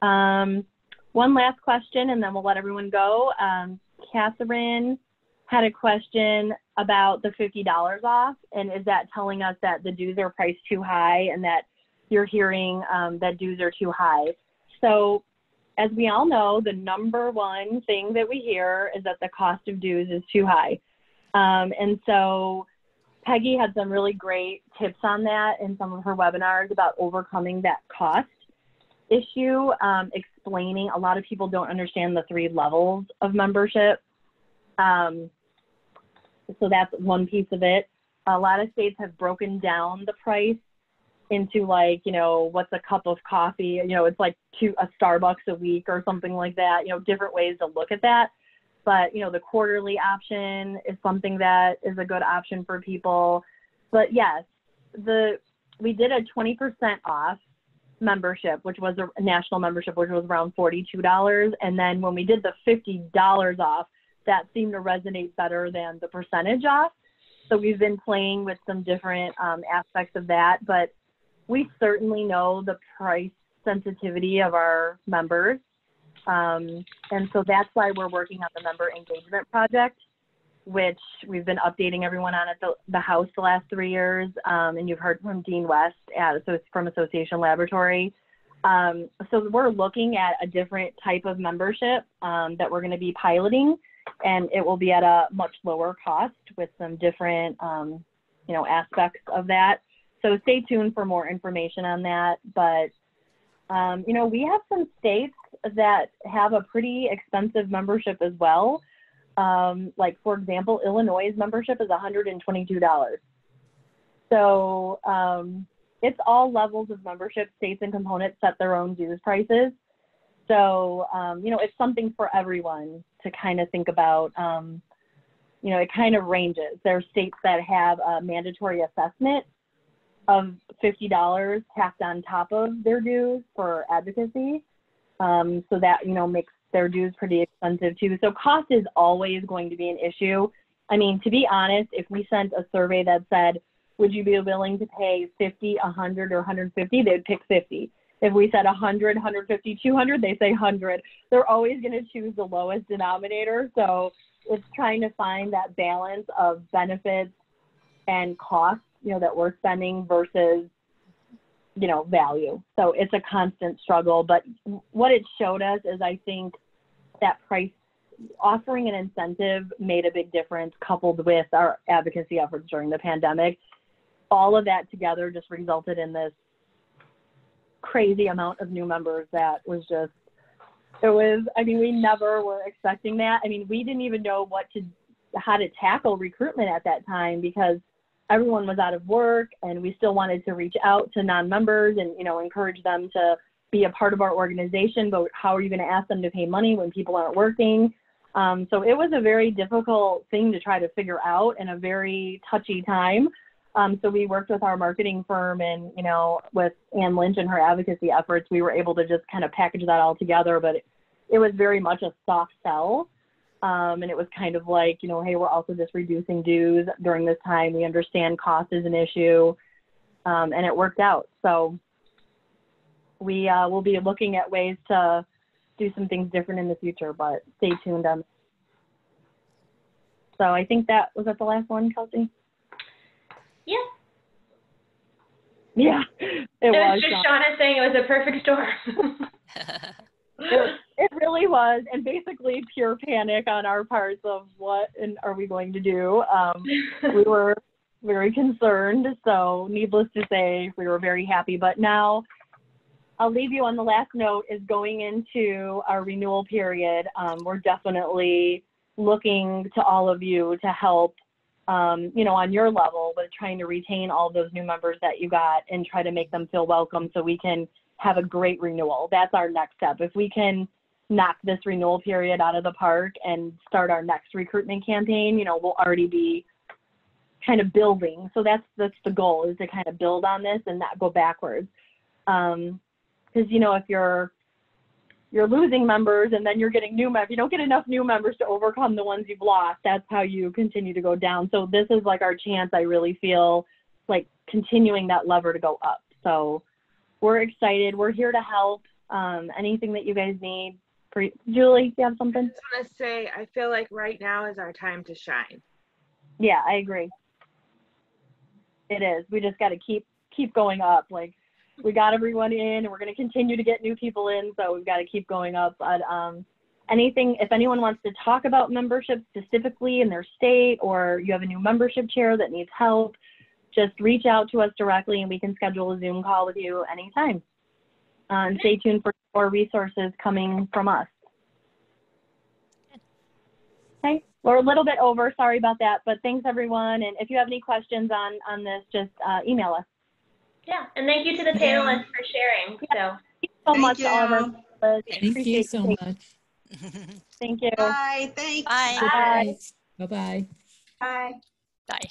One last question, and then we'll let everyone go. Catherine had a question about the $50 off, and is that telling us that the dues are priced too high and that you're hearing that dues are too high? So as we all know, the number one thing that we hear is that the cost of dues is too high. And so Peggy had some really great tips on that in some of her webinars about overcoming that cost issue, explaining a lot of people don't understand the 3 levels of membership. So that's one piece of it. A lot of states have broken down the price into like, you know, what's a cup of coffee? You know, it's like a Starbucks a week or something like that, you know, different ways to look at that. But, you know, the quarterly option is something that is a good option for people. But yes, we did a 20% off membership, which was a national membership, which was around $42. And then when we did the $50 off, that seemed to resonate better than the percentage off. So we've been playing with some different aspects of that, but we certainly know the price sensitivity of our members. And so that's why we're working on the member engagement project, which we've been updating everyone on at the House the last 3 years. And you've heard from Dean West from Association Laboratory. So we're looking at a different type of membership that we're going to be piloting, and it will be at a much lower cost with some different, you know, aspects of that. So stay tuned for more information on that. But, you know, we have some states that have a pretty expensive membership as well. Like, for example, Illinois' membership is $122. So it's all levels of membership. States and components set their own dues prices. So, you know, it's something for everyone to kind of think about. You know, it kind of ranges. There are states that have a mandatory assessment of $50 tacked on top of their dues for advocacy. So that, you know, makes their dues pretty expensive too. So cost is always going to be an issue. I mean, to be honest, if we sent a survey that said, would you be willing to pay 50, 100, or 150, they'd pick 50. If we said 100, 150, 200, they say 100. They're always going to choose the lowest denominator. So it's trying to find that balance of benefits and costs, you know, that we're spending versus, you know, value. So it's a constant struggle. But what it showed us is, I think, that price offering an incentive made a big difference, coupled with our advocacy efforts during the pandemic. All of that together just resulted in this crazy amount of new members that was just, it was, I mean, we never were expecting that. I mean, we didn't even know how to tackle recruitment at that time, because everyone was out of work and we still wanted to reach out to non-members and, you know, encourage them to be a part of our organization, but how are you going to ask them to pay money when people aren't working? So it was a very difficult thing to try to figure out in a very touchy time. So we worked with our marketing firm, and, you know, with Ann Lynch and her advocacy efforts, we were able to just kind of package that all together, but it was very much a soft sell. And it was kind of like, you know, hey, we're also just reducing dues during this time. We understand cost is an issue, and it worked out. So we will be looking at ways to do some things different in the future, but stay tuned on. So I think was that the last one, Kelsey? Yeah. Yeah, it was. Just Shauna saying it was a perfect storm. It really was, and basically pure panic on our parts of what are we going to do. We were very concerned, so needless to say, we were very happy. But now I'll leave you on the last note is going into our renewal period. We're definitely looking to all of you to help, you know, on your level with trying to retain all those new members that you got and try to make them feel welcome so we can have a great renewal. That's our next step. If we can knock this renewal period out of the park and start our next recruitment campaign, you know, we'll already be kind of building. So that's the goal, is to kind of build on this and not go backwards. Because, you know, if you're losing members and then you're getting new members, you don't get enough new members to overcome the ones you've lost. That's how you continue to go down. So this is like our chance, I really feel, like continuing that lever to go up. So we're excited. We're here to help. Anything that you guys need. Julie, do you have something? I just want to say, I feel like right now is our time to shine. Yeah, I agree. It is. We just got to keep going up. Like, we got everyone in, and we're going to continue to get new people in, so we've got to keep going up. But anything, if anyone wants to talk about membership specifically in their state, or you have a new membership chair that needs help, just reach out to us directly and we can schedule a Zoom call with you anytime. And stay tuned for more resources coming from us. Okay, we're a little bit over, sorry about that, but thanks everyone. And if you have any questions on this, just email us. Yeah, and thank you to the panelists for sharing. So Thank you so much to all of our panelists. Thank you so much. Thank you. Bye. Thanks. Bye. Bye. Bye-bye. Bye. Bye.